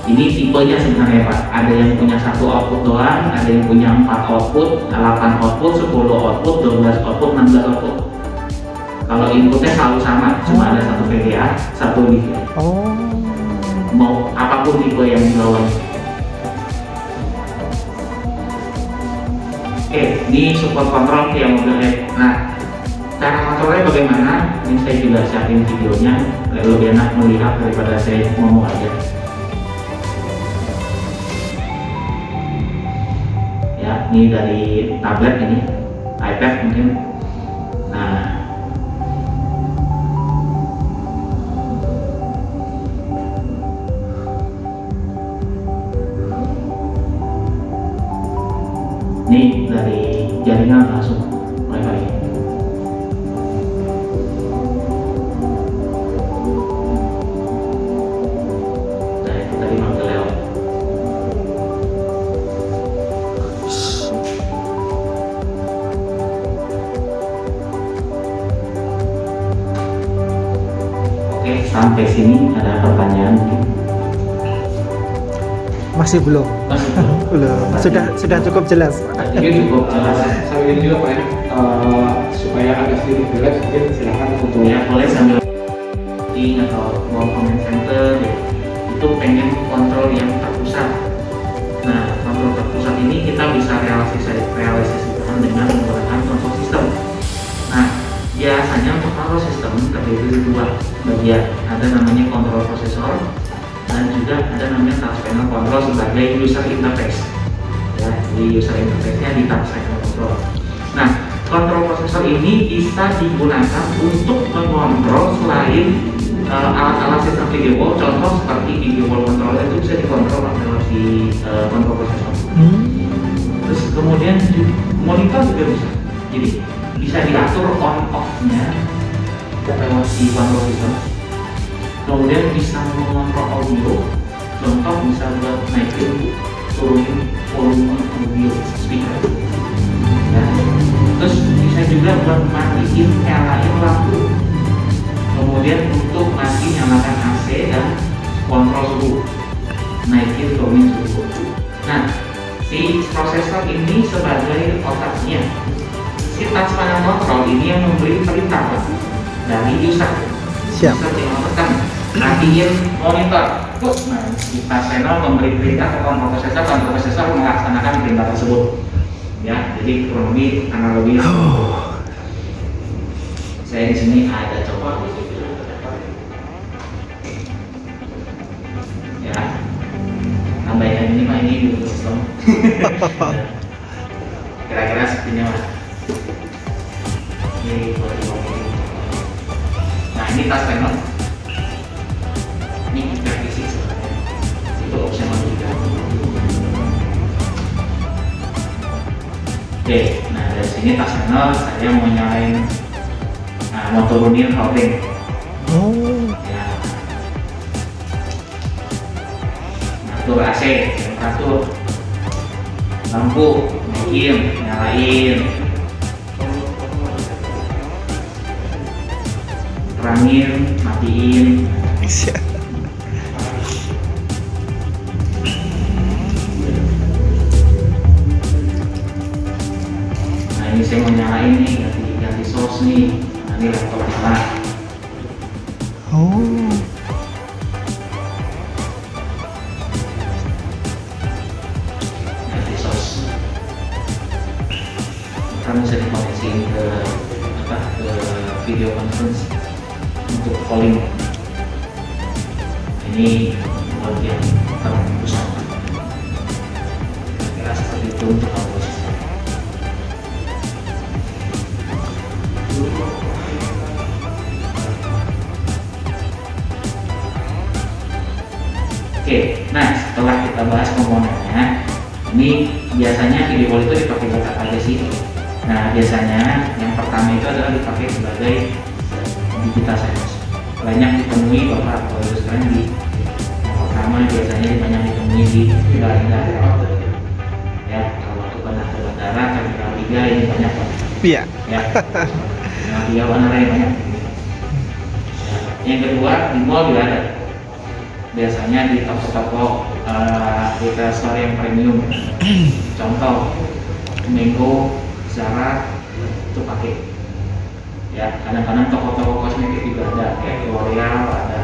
ini tipenya sebenarnya Pak. Ada yang punya satu output doang, ada yang punya 4 output, 8 output, 10 output, 12 output, 16 output. Kalau inputnya selalu sama, cuma ada satu VGA, satu DVI. Oh. Mau apapun tipe yang di bawahnya. Oke, ini support control yang mobilnya. Nah, cara kontrolnya bagaimana? Ini saya juga siapin videonya, lebih enak melihat daripada saya ngomong aja. Ya, ini dari tablet ini, iPad mungkin. Nah, ini dari jaringan langsung Wi-Fi. Nah itu tadi manggil lewat. Oke, sampai sini ada pertanyaan mungkin? Masih belum. Masih belum? Belum. Sudah cukup jelas. Ini cukup jelas. Saya ingin juga Pak ya, supaya ada sedikit jelas, mungkin silakan untuk Ya boleh sambil meeting atau mau comment center ya. Itu pengen kontrol yang terpusat. Nah kontrol terpusat ini kita bisa realisasikan dengan menggunakan control system. Nah biasanya untuk control system terdiri dari dua bagian. Ada namanya control processor dan juga ada namanya touch panel control sebagai user interface. Ya, di user interface-nya di touch panel control. Nah, control processor ini bisa digunakan untuk mengontrol selain alat-alat sistem video wall, contoh seperti video wall controller itu bisa dikontrol lewat di control processor. Terus kemudian monitor juga bisa. Jadi bisa diatur on off-nya lewat di control system. Kemudian bisa mengontrol audio, contoh bisa buat naikin turunin volume audio speaker ya. Terus bisa juga buat matiin nyalain lampu, kemudian untuk mati nyalakan AC dan kontrol suhu, naikin turunin suhu. Nah si prosesor ini sebagai otaknya, si touch panel control ini yang memberi perintah dari user. Siap. User yang tekan matiin monitor. Nah, di touch panel memberi perintah ke kontrol prosesor melaksanakan perintah tersebut. Ya, jadi kurang lebih analogi. Saya di sini ada coba. Ya, tambahkan ini Pak, ini dulu sistem. Kira-kira sepertinya Mas. Ini boleh ngomong. Nah, ini touch panel. Ini kita fisik sebenarnya. Itu opsional juga. Oke, nah dari sini touch panel saya mau nyalain, mau turunin routing. Oh. Ya. Atur AC, temperatur, lampu, naikin, nyalain, terangin, matiin. Nah ini saya mau nyalain nih, ganti source nih. Nah ini laptop nyala. Oh. Ganti source. Kamu bisa dikoneksiin ke ke video conference untuk calling. Ini buat yang terpusat. Kira seperti itu untuk komposisi. Oke, nah setelah kita bahas komponennya, ini biasanya video wall itu dipakai buat apa aja sih? Nah biasanya yang pertama itu adalah dipakai sebagai digital signage. Banyak ditemui Bapak Ibu sekalian di yang pertama biasanya banyak ditemui di bandara. Ya kalau ke bandara terminal 3 ini banyak banget. Iya. Ya. Terminal 3 bandara yang banyak. Ya. Yang kedua di mall juga ada. Biasanya di toko-toko retail store yang premium. Contoh Mango, Zara itu pakai. Ya, kadang-kadang toko-toko kosmetik juga ada, kayak L'Oreal, ada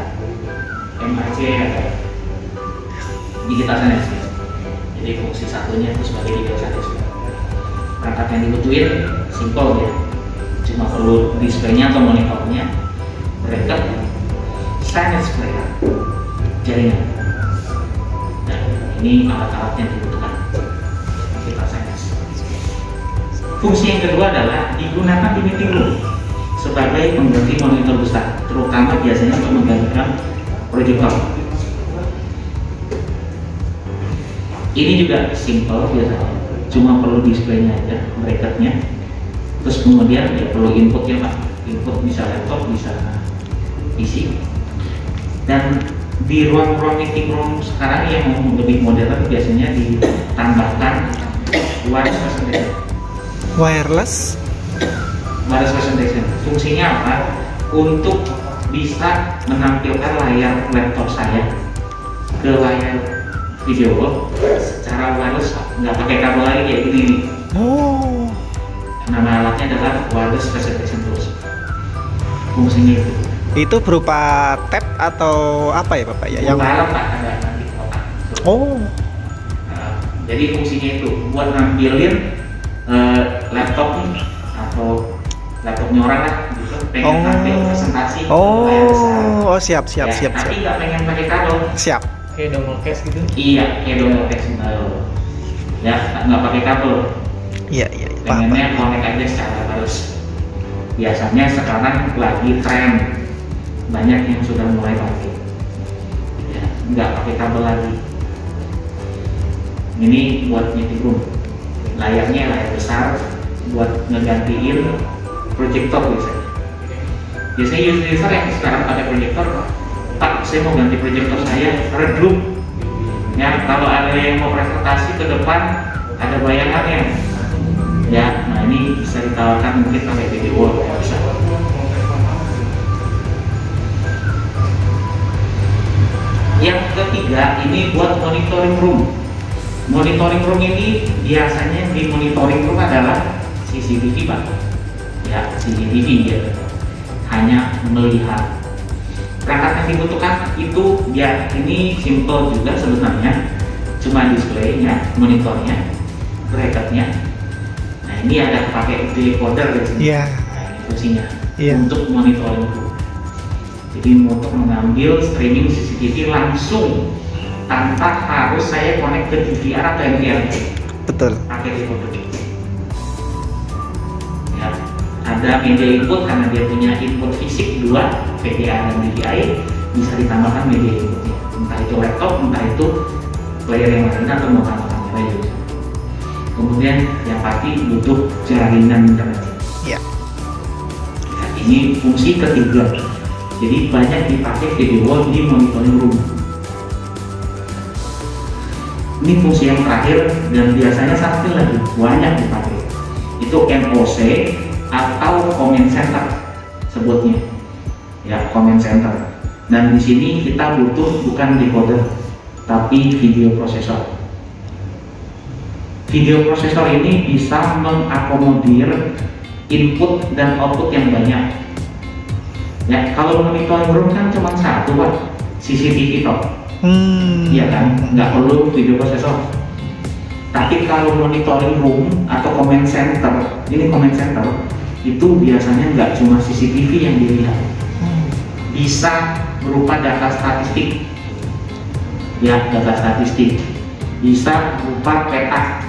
MAC, ada digital signage. Jadi fungsi satunya itu sebagai digital signage. Perangkat yang dibutuhin simple ya, cuma perlu displaynya atau monitornya, breaker, signage player, jaringan. Nah, ini alat-alat yang dibutuhkan digital signage. Fungsi yang kedua adalah digunakan di meeting room sebagai pengganti monitor besar, terutama biasanya untuk menggantikan proyektor. Ini juga simple biasanya, cuma perlu displaynya aja, bracketnya. Terus kemudian ya perlu inputnya Pak, input bisa laptop, bisa PC. Dan di ruang-ruang meeting room sekarang yang lebih modern biasanya ditambahkan wireless presentation. Wireless presentation fungsinya apa? Untuk bisa menampilkan layar laptop saya ke layar video wall secara wireless, nggak pakai kabel lagi kayak gini. Oh. Nama alatnya adalah wireless presentation tools. Fungsinya Itu berupa tab atau apa ya Bapak ya? Yang alat Pak ada nanti kotak. Oh. Jadi fungsinya itu buat nampilin laptop nih atau laptopnya orang lah gitu, pengen tampil presentasi layar besar. Oh siap. Tapi nggak pengen pakai kabel. Siap. Kayak dongle case gitu. Iya, kayak dongle case ya, nggak pakai kabel. Iya. Pengennya connect aja secara harus. Biasanya sekarang lagi tren, banyak yang sudah mulai pakai. Ya, nggak pakai kabel lagi. Ini buat meeting room. Layarnya layar besar buat ngegantiin proyektor biasanya user yang sekarang ada proyektor, Pak saya mau ganti proyektor saya redup ya, kalau ada yang mau presentasi ke depan ada bayangannya ya. Nah ini bisa ditawarkan mungkin pakai video wall ya, bisa. Yang ketiga ini buat monitoring room. Monitoring room ini biasanya di monitoring room adalah CCTV Pak. Ya, CCTV ya. Hanya melihat. Perangkat yang dibutuhkan itu ya ini simple juga sebenarnya. Cuma displaynya, monitornya, bracketnya. Nah, ini ada pakai decoder di sini. Iya. Nah, ini fungsinya Untuk monitoring room. Jadi untuk mengambil streaming CCTV langsung tanpa harus saya connect ke DVR atau NVR. Betul. Pakai decoder. Ya, ada media input karena dia punya input fisik 2 VGA dan DVI, bisa ditambahkan media inputnya. Entah itu laptop, entah itu player yang lain atau mau kamera juga. Kemudian yang pasti butuh jaringan internet. Iya. Nah, ini fungsi ketiga. Jadi banyak dipakai video wall di monitoring room. Ini fungsi yang terakhir dan biasanya satu lagi banyak dipakai. Itu MOC atau comment center sebutnya. Ya, comment center. Dan di sini kita butuh bukan decoder tapi video processor. Video processor ini bisa mengakomodir input dan output yang banyak. Ya, kalau monitoring room kan cuma satu Pak, CCTV top. Iya kan, nggak perlu video processor. Tapi kalau monitoring room atau command center, ini command center itu biasanya nggak cuma CCTV yang dilihat, bisa berupa data statistik, ya data statistik, bisa berupa peta.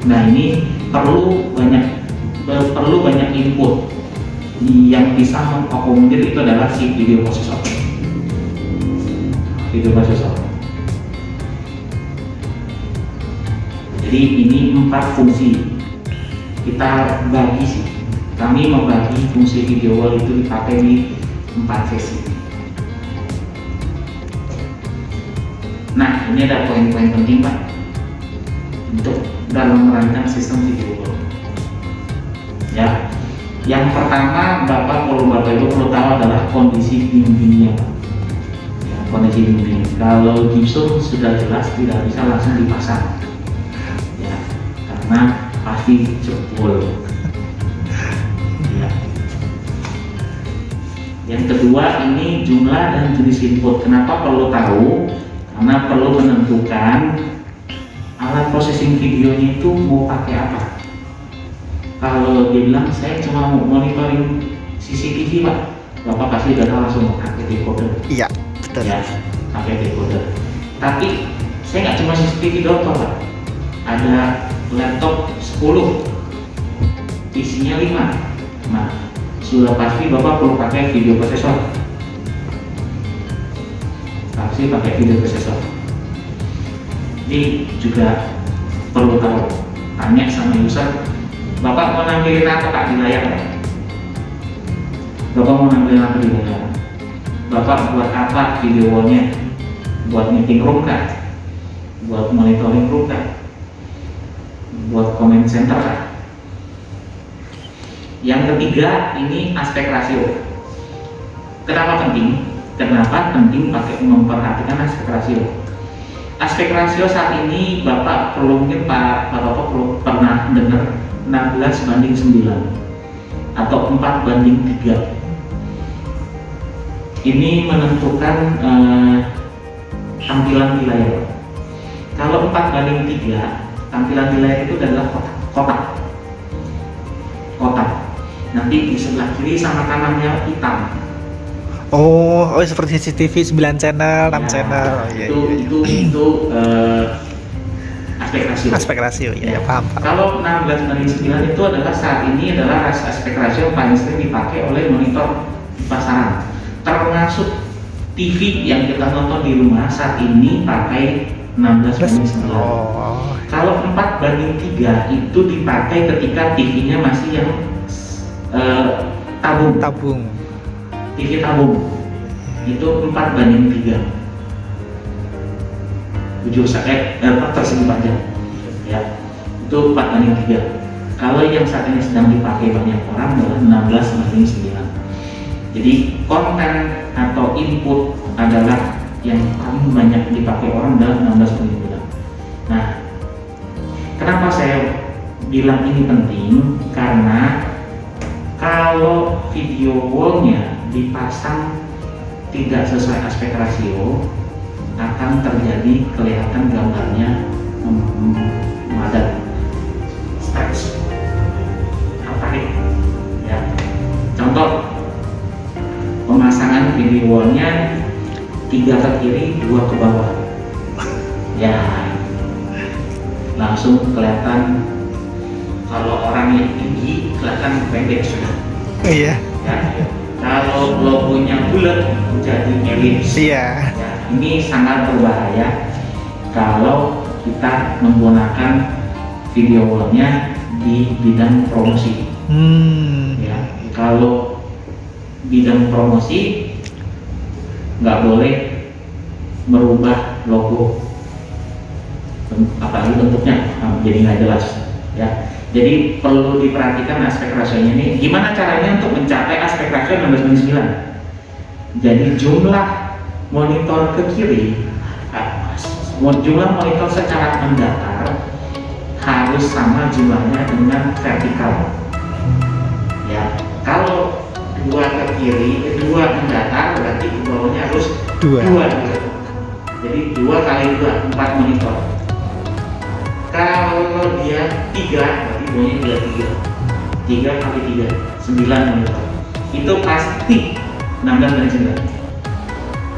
Nah ini perlu banyak input yang bisa mengakomodir, itu adalah si video processor. Jadi ini 4 fungsi kita bagi sih. Kami membagi fungsi video wall itu dipakai di 4 sesi. Nah ini ada poin-poin penting Pak untuk dalam merancang sistem video wall. Ya, yang pertama Bapak Ibu perlu tahu adalah kondisi dindingnya. Ya, kondisi dinding. Kalau gypsum sudah jelas tidak bisa langsung dipasang. Ya, karena pasti jebol. Ya. Yang kedua ini jumlah dan jenis input. Kenapa perlu tahu? Karena perlu menentukan alat processing videonya itu mau pakai apa. Kalau dia bilang saya cuma mau monitoring CCTV Pak, Bapak pasti data langsung pakai decoder. Iya, betul. Ya, pakai decoder. Tapi saya nggak cuma CCTV doang Pak. Ada laptop 10, isinya 5. Nah, sudah pasti Bapak perlu pakai video processor. Pasti pakai video processor. Ini juga perlu tahu. Tanya sama user, Bapak mau nampilin apa Pak di layar? Bapak mau nampilin apa di layar? Bapak buat apa video wall-nya? Buat meeting room kah? Buat monitoring room kah? Buat comment center kah? Yang ketiga ini aspek rasio. Kenapa penting? Kenapa penting pakai memperhatikan aspek rasio? Aspek rasio saat ini Bapak perlu, mungkin Bapak perlu pernah dengar 16:9 atau 4:3. Ini menentukan tampilan di layar. Kalau 4:3, tampilan di layar itu adalah kotak. Nanti di sebelah kiri sama kanannya hitam. Oh, seperti CCTV 9 channel, 6 channel. Itu aspek rasio. Aspek rasio, ya, paham. Kalau 16:9 itu adalah saat ini adalah aspek rasio yang paling sering dipakai oleh monitor di pasaran. Termasuk TV yang kita nonton di rumah saat ini pakai 16:9. Oh. Kalau 4:3 itu dipakai ketika TV-nya masih yang tabung. TV tabung itu 4:3. 7 tersegi panjang, ya itu 4:3. Kalau yang saat ini sedang dipakai banyak orang adalah 16:9. Jadi konten atau input adalah yang paling banyak dipakai orang adalah 16:9. Nah, kenapa saya bilang ini penting? Karena kalau video wall-nya dipasang tidak sesuai aspek rasio, akan terjadi kelihatan gambarnya padat, stretch, apa ini? Ya, contoh pemasangan video wall-nya 3 ke kiri, 2 ke bawah. Ya, langsung kelihatan. Kalau orang yang tinggi kelihatan pendek sudah. Iya. Ya. Kalau logonya bulat jadi elips. Iya. Ya, ini sangat berbahaya kalau kita menggunakan video wall-nya di bidang promosi. Ya, kalau bidang promosi nggak boleh merubah logo, apalagi bentuknya jadi nggak jelas. Ya, jadi perlu diperhatikan aspek rasionya ini. Gimana caranya untuk mencapai aspek rasio 16:9? Jadi jumlah monitor ke kiri, jumlah monitor secara mendatar harus sama jumlahnya dengan vertikal. Ya, kalau 2 ke kiri, 2 mendatar, berarti ke bawahnya harus 2. Jadi 2 kali 2, 4 monitor. Kalau dia 3, berarti bawahnya dia 3 kali 3, 9 monitor. Itu pasti 16/9.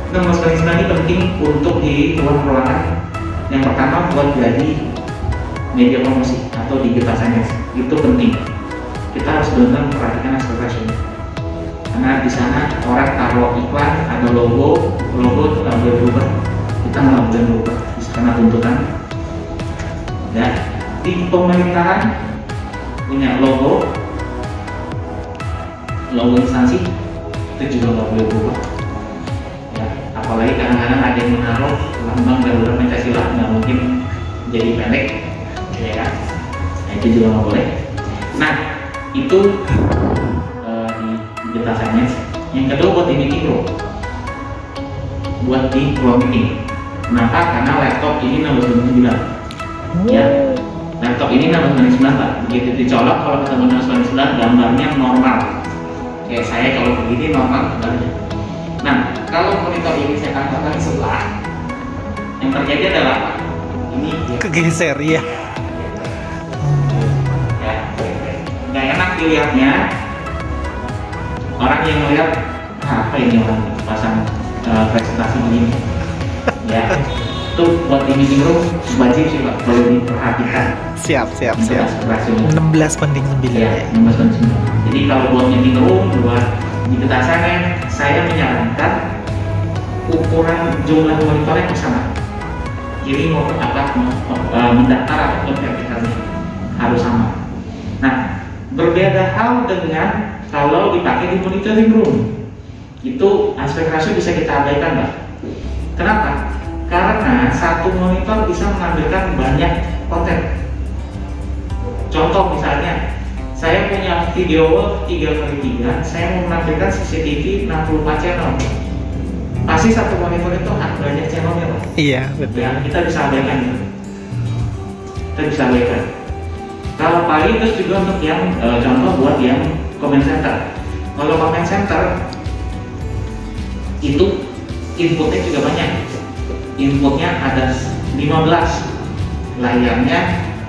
16/9 ini penting untuk di ruangan. Yang pertama buat jadi media promosi atau digital signage, itu penting. Kita harus benar-benar memperhatikan aspek ratio. Karena di sana orang taruh iklan, ada logo itu nggak boleh berubah. Kita nggak boleh berubah, bisa kena tuntutan. Ya, di pemerintahan punya logo instansi itu juga nggak boleh berubah. Ya, apalagi kadang-kadang ada yang menaruh lambang Garuda Pancasila, nggak mungkin jadi pendek, ya kan? Nah, itu juga nggak boleh. Nah, itu di data science. Yang kedua buat di meeting room, buat di ruang meeting. Kenapa? Karena laptop ini 16/9. Ya, laptop ini 16/9 Pak. Begitu dicolok, kalau ketemu 16/9 gambarnya normal. Kayak saya kalau begini normal gambarnya. Nah, kalau monitor ini saya tambahkan sebelah, yang terjadi adalah apa? Ini Kegeser ya. Ya, nggak enak dilihatnya. Orang yang melihat apa ini orang pasang presentasi begini, ya itu buat di meeting room wajib sih Pak, perlu diperhatikan. Siap. Rasionya. 16/9 Ya, 16/9. Jadi kalau buat meeting room, buat di betasannya, saya menyarankan ukuran jumlah monitornya sama. Kiri maupun mendatar ataupun vertikalnya harus sama. Nah, berbeda hal dengan kalau dipakai di monitoring room. Itu aspek rasio bisa kita abaikan, Pak. Kenapa? Karena satu monitor bisa menampilkan banyak konten. Contoh misalnya, saya punya video wall 3x3, saya mau menampilkan CCTV 64 channel. Pasti satu monitor itu banyak channelnya, Pak. Iya, betul. Ya, kita bisa abaikan. Kalau paling terus juga untuk yang contoh buat yang comment center. Kalau comment center itu inputnya juga banyak. Inputnya ada 15, layarnya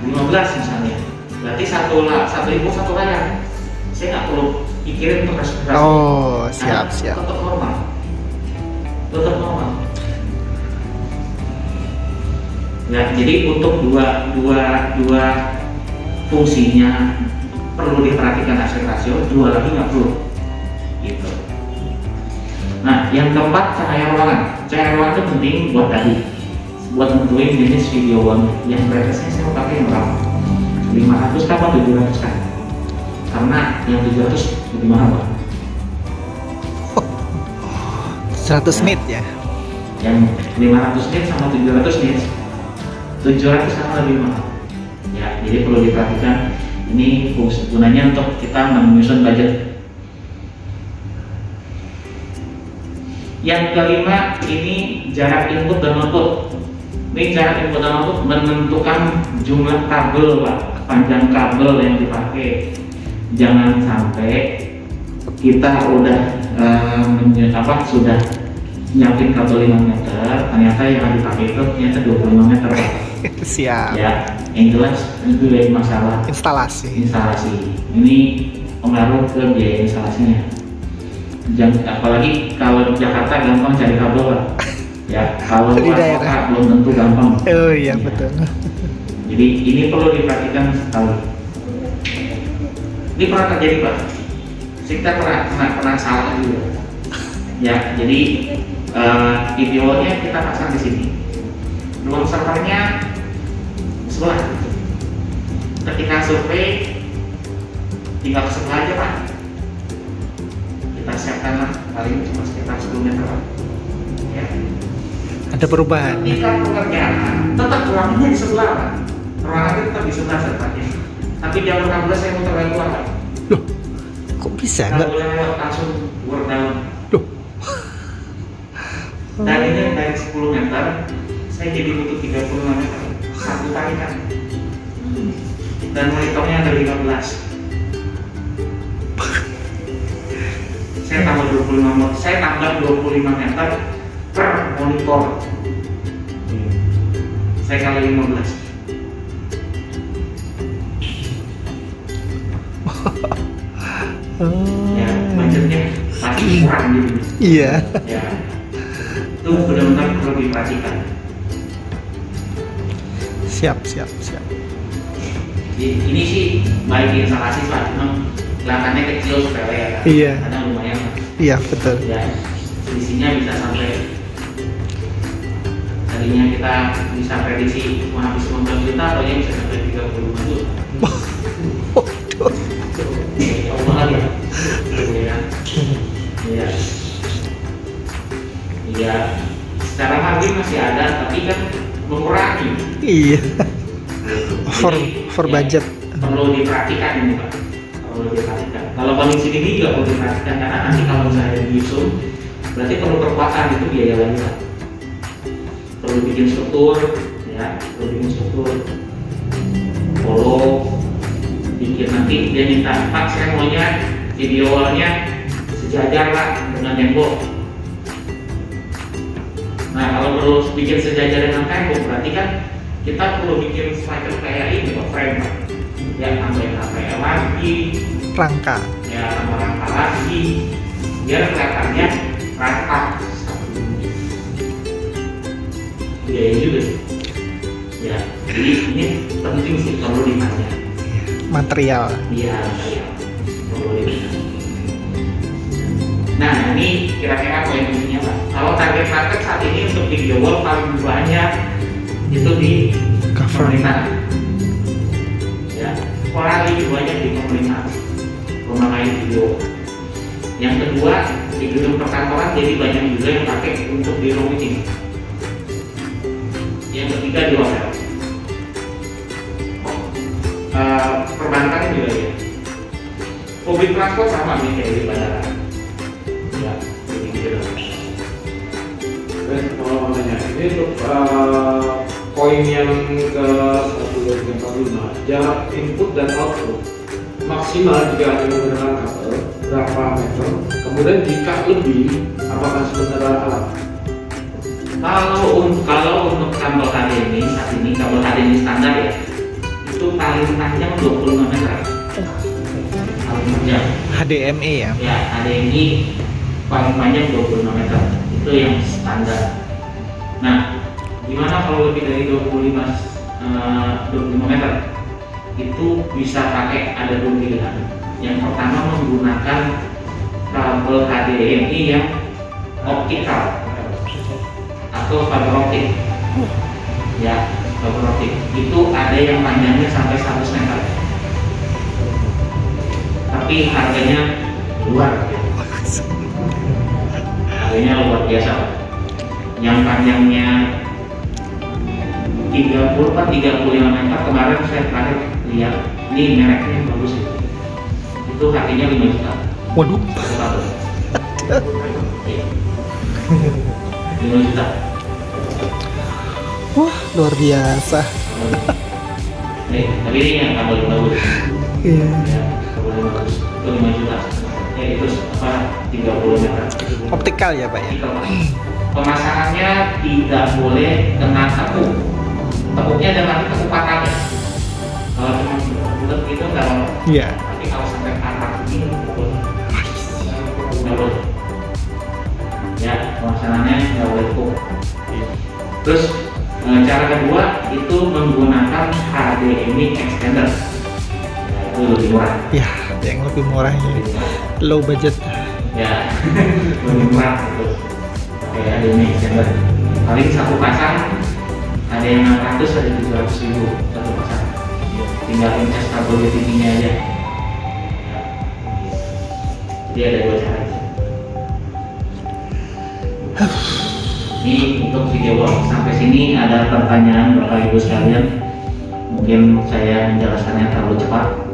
15 misalnya. Berarti satu input satu layar. Saya nggak perlu pikirin untuk resolusi. Oh, siap. Tetap normal. Ya, jadi untuk dua fungsinya perlu diperhatikan aspek rasio, dua lagi nggak perlu. Gitu. Nah, yang keempat cahaya ruangan. Cahaya ruangan itu penting buat buat nentuin jenis video yang biasanya saya pakai yang berapa, 500 atau 700 kan? Karena yang 700 lebih mahal, Pak. 100 nit ya. Yang 500 nit sama 700 nit, 700 sama lebih mahal. Ya, jadi perlu diperhatikan. Ini fungsi gunanya untuk kita menyusun budget. Yang kelima, ini jarak input dan output. Ini jarak input dan output menentukan jumlah kabel, Pak, panjang kabel yang dipakai. Jangan sampai kita udah sudah nyiapin kabel 5 meter, ternyata yang dipakai itu ternyata 25 meter. Siap. Ya, yang jelas itu dari masalah Instalasi. Ini pengaruh ke biaya instalasinya. Apalagi kalau di Jakarta gampang cari kabel, Pak. Ya, kalau Di luar daerah. kota belum tentu gampang. Oh iya, Ya. betul. Jadi ini perlu diperhatikan sekali. Ini pernah terjadi, Pak. Kita pernah salah juga. Ya, jadi videonya kita pasang di sini. Ruang servernya sebelah. Ketika survei tinggal ke sebelah aja, Pak. Kita siapkan lah, paling cuma sekitar 10 meter, Pak. Ya. Ada perubahan. Ketika pengerjaan, tetap ruangannya di sebelah, Pak. Ruangannya tetap di sebelah servernya. Tapi jalur kabel saya muter lagi keluar, Pak. Loh, kok bisa Kalau nggak? boleh lewat langsung keluar dalam. Loh. Dan ini dari 10 meter, saya jadi butuh 35 meter. Satu tarikan. Dan monitornya ada 15. Saya tambah 25 meter per monitor. Saya kali 15. Ya, budgetnya pasti kurang gitu. Iya. Ya, itu benar-benar perlu diperhatikan. Siap. Ini sih baik instalasi Pak, memang kelihatannya kecil sepele ya kan? Iya. Karena lumayan. Iya, betul. Ya, selisihnya bisa sampai tadinya kita bisa prediksi cuma habis 15 juta atau ya bisa sampai 35 juta. Waduh. Ya Allah ya. Iya. Iya. Secara harga masih ada, tapi kan mengurangi. Iya. Jadi, For budget. Perlu diperhatikan ini Pak. Perlu diperhatikan. Kalau kondisi ini juga perlu diperhatikan karena nanti kalau misalnya di zoom, berarti perlu kekuatan itu biaya lagi Pak. Perlu bikin struktur, ya, perlu bikin struktur. Follow, bikin nanti dia minta Pak saya maunya video wallnya sejajar lah dengan tembok. Nah kalau perlu bikin sejajar dengan tembok berarti kan kita perlu bikin semacam kayak ini Pak, frame Pak. Ya tambahin HPL lagi, Rangka. ya tambah rangka lagi, biar kelihatannya rata. Biaya juga sih. Ya, jadi ini penting sih perlu ditanya. Material. Iya, material perlu ditanya. Nah, ini kira-kira poin pentingnya Pak. Kalau target market saat ini untuk video wall paling banyak itu di pemerintah. Ya, pola lebih banyak di pemerintah. Memakai video. Yang kedua, di gedung perkantoran jadi banyak juga yang pakai untuk di ruang meeting. Yang ketiga di hotel. Perbankan juga ya. Public transport sama nih kayak di bandara. Ya, jadi gitu. Kalau mau nanya, ini untuk poin yang ke 1,5 jarak input dan output maksimal jika hanya menggunakan kabel berapa meter, kemudian jika lebih apakah sebenarnya alat? Kalau untuk kabel HDMI saat ini kabel HDMI standar ya itu paling panjang 25 meter. Paling panjang. HDMI ya. Ya, HDMI paling panjang 25 meter. Itu yang standar. Nah, gimana kalau lebih dari 25 meter? Itu bisa pakai ada dua pilihan. Yang pertama menggunakan kabel HDMI yang optikal atau fiber optik. Ya, fiber optik. Itu ada yang panjangnya sampai 100 meter. Tapi harganya luar biasa. Harganya luar biasa. Yang panjangnya 30-35 meter kemarin saya terakhir lihat, ini mereknya bagus itu harganya 5 juta. Waduh. 5 juta. Wah, luar biasa. Tapi ini yang kabel bagus. Iya. Ya, kabel bagus. Itu 5 juta. Ya itu apa 30 meter. Optikal ya Pak ya. Pemasangannya tidak boleh kena tepuk. Tepuknya dan nanti tepuk patah ya. Kalau cuma bulat gitu nggak apa-apa. Iya. Tapi kalau sampai patah begini nggak boleh. Ya, pemasangannya nggak boleh tepuk. Terus cara kedua itu menggunakan HDMI extender. Itu lebih murah. Ya, yang lebih murahnya. Low budget. Ya, lebih murah itu. Oke, HDMI extender. Paling satu pasang ada yang 600, ada 700 ribu satu pasang. Tinggal incas kabel TV-nya aja. Jadi ada dua cara. Ini untuk video blog sampai sini ada pertanyaan Bapak Ibu sekalian. Mungkin saya menjelaskannya terlalu cepat.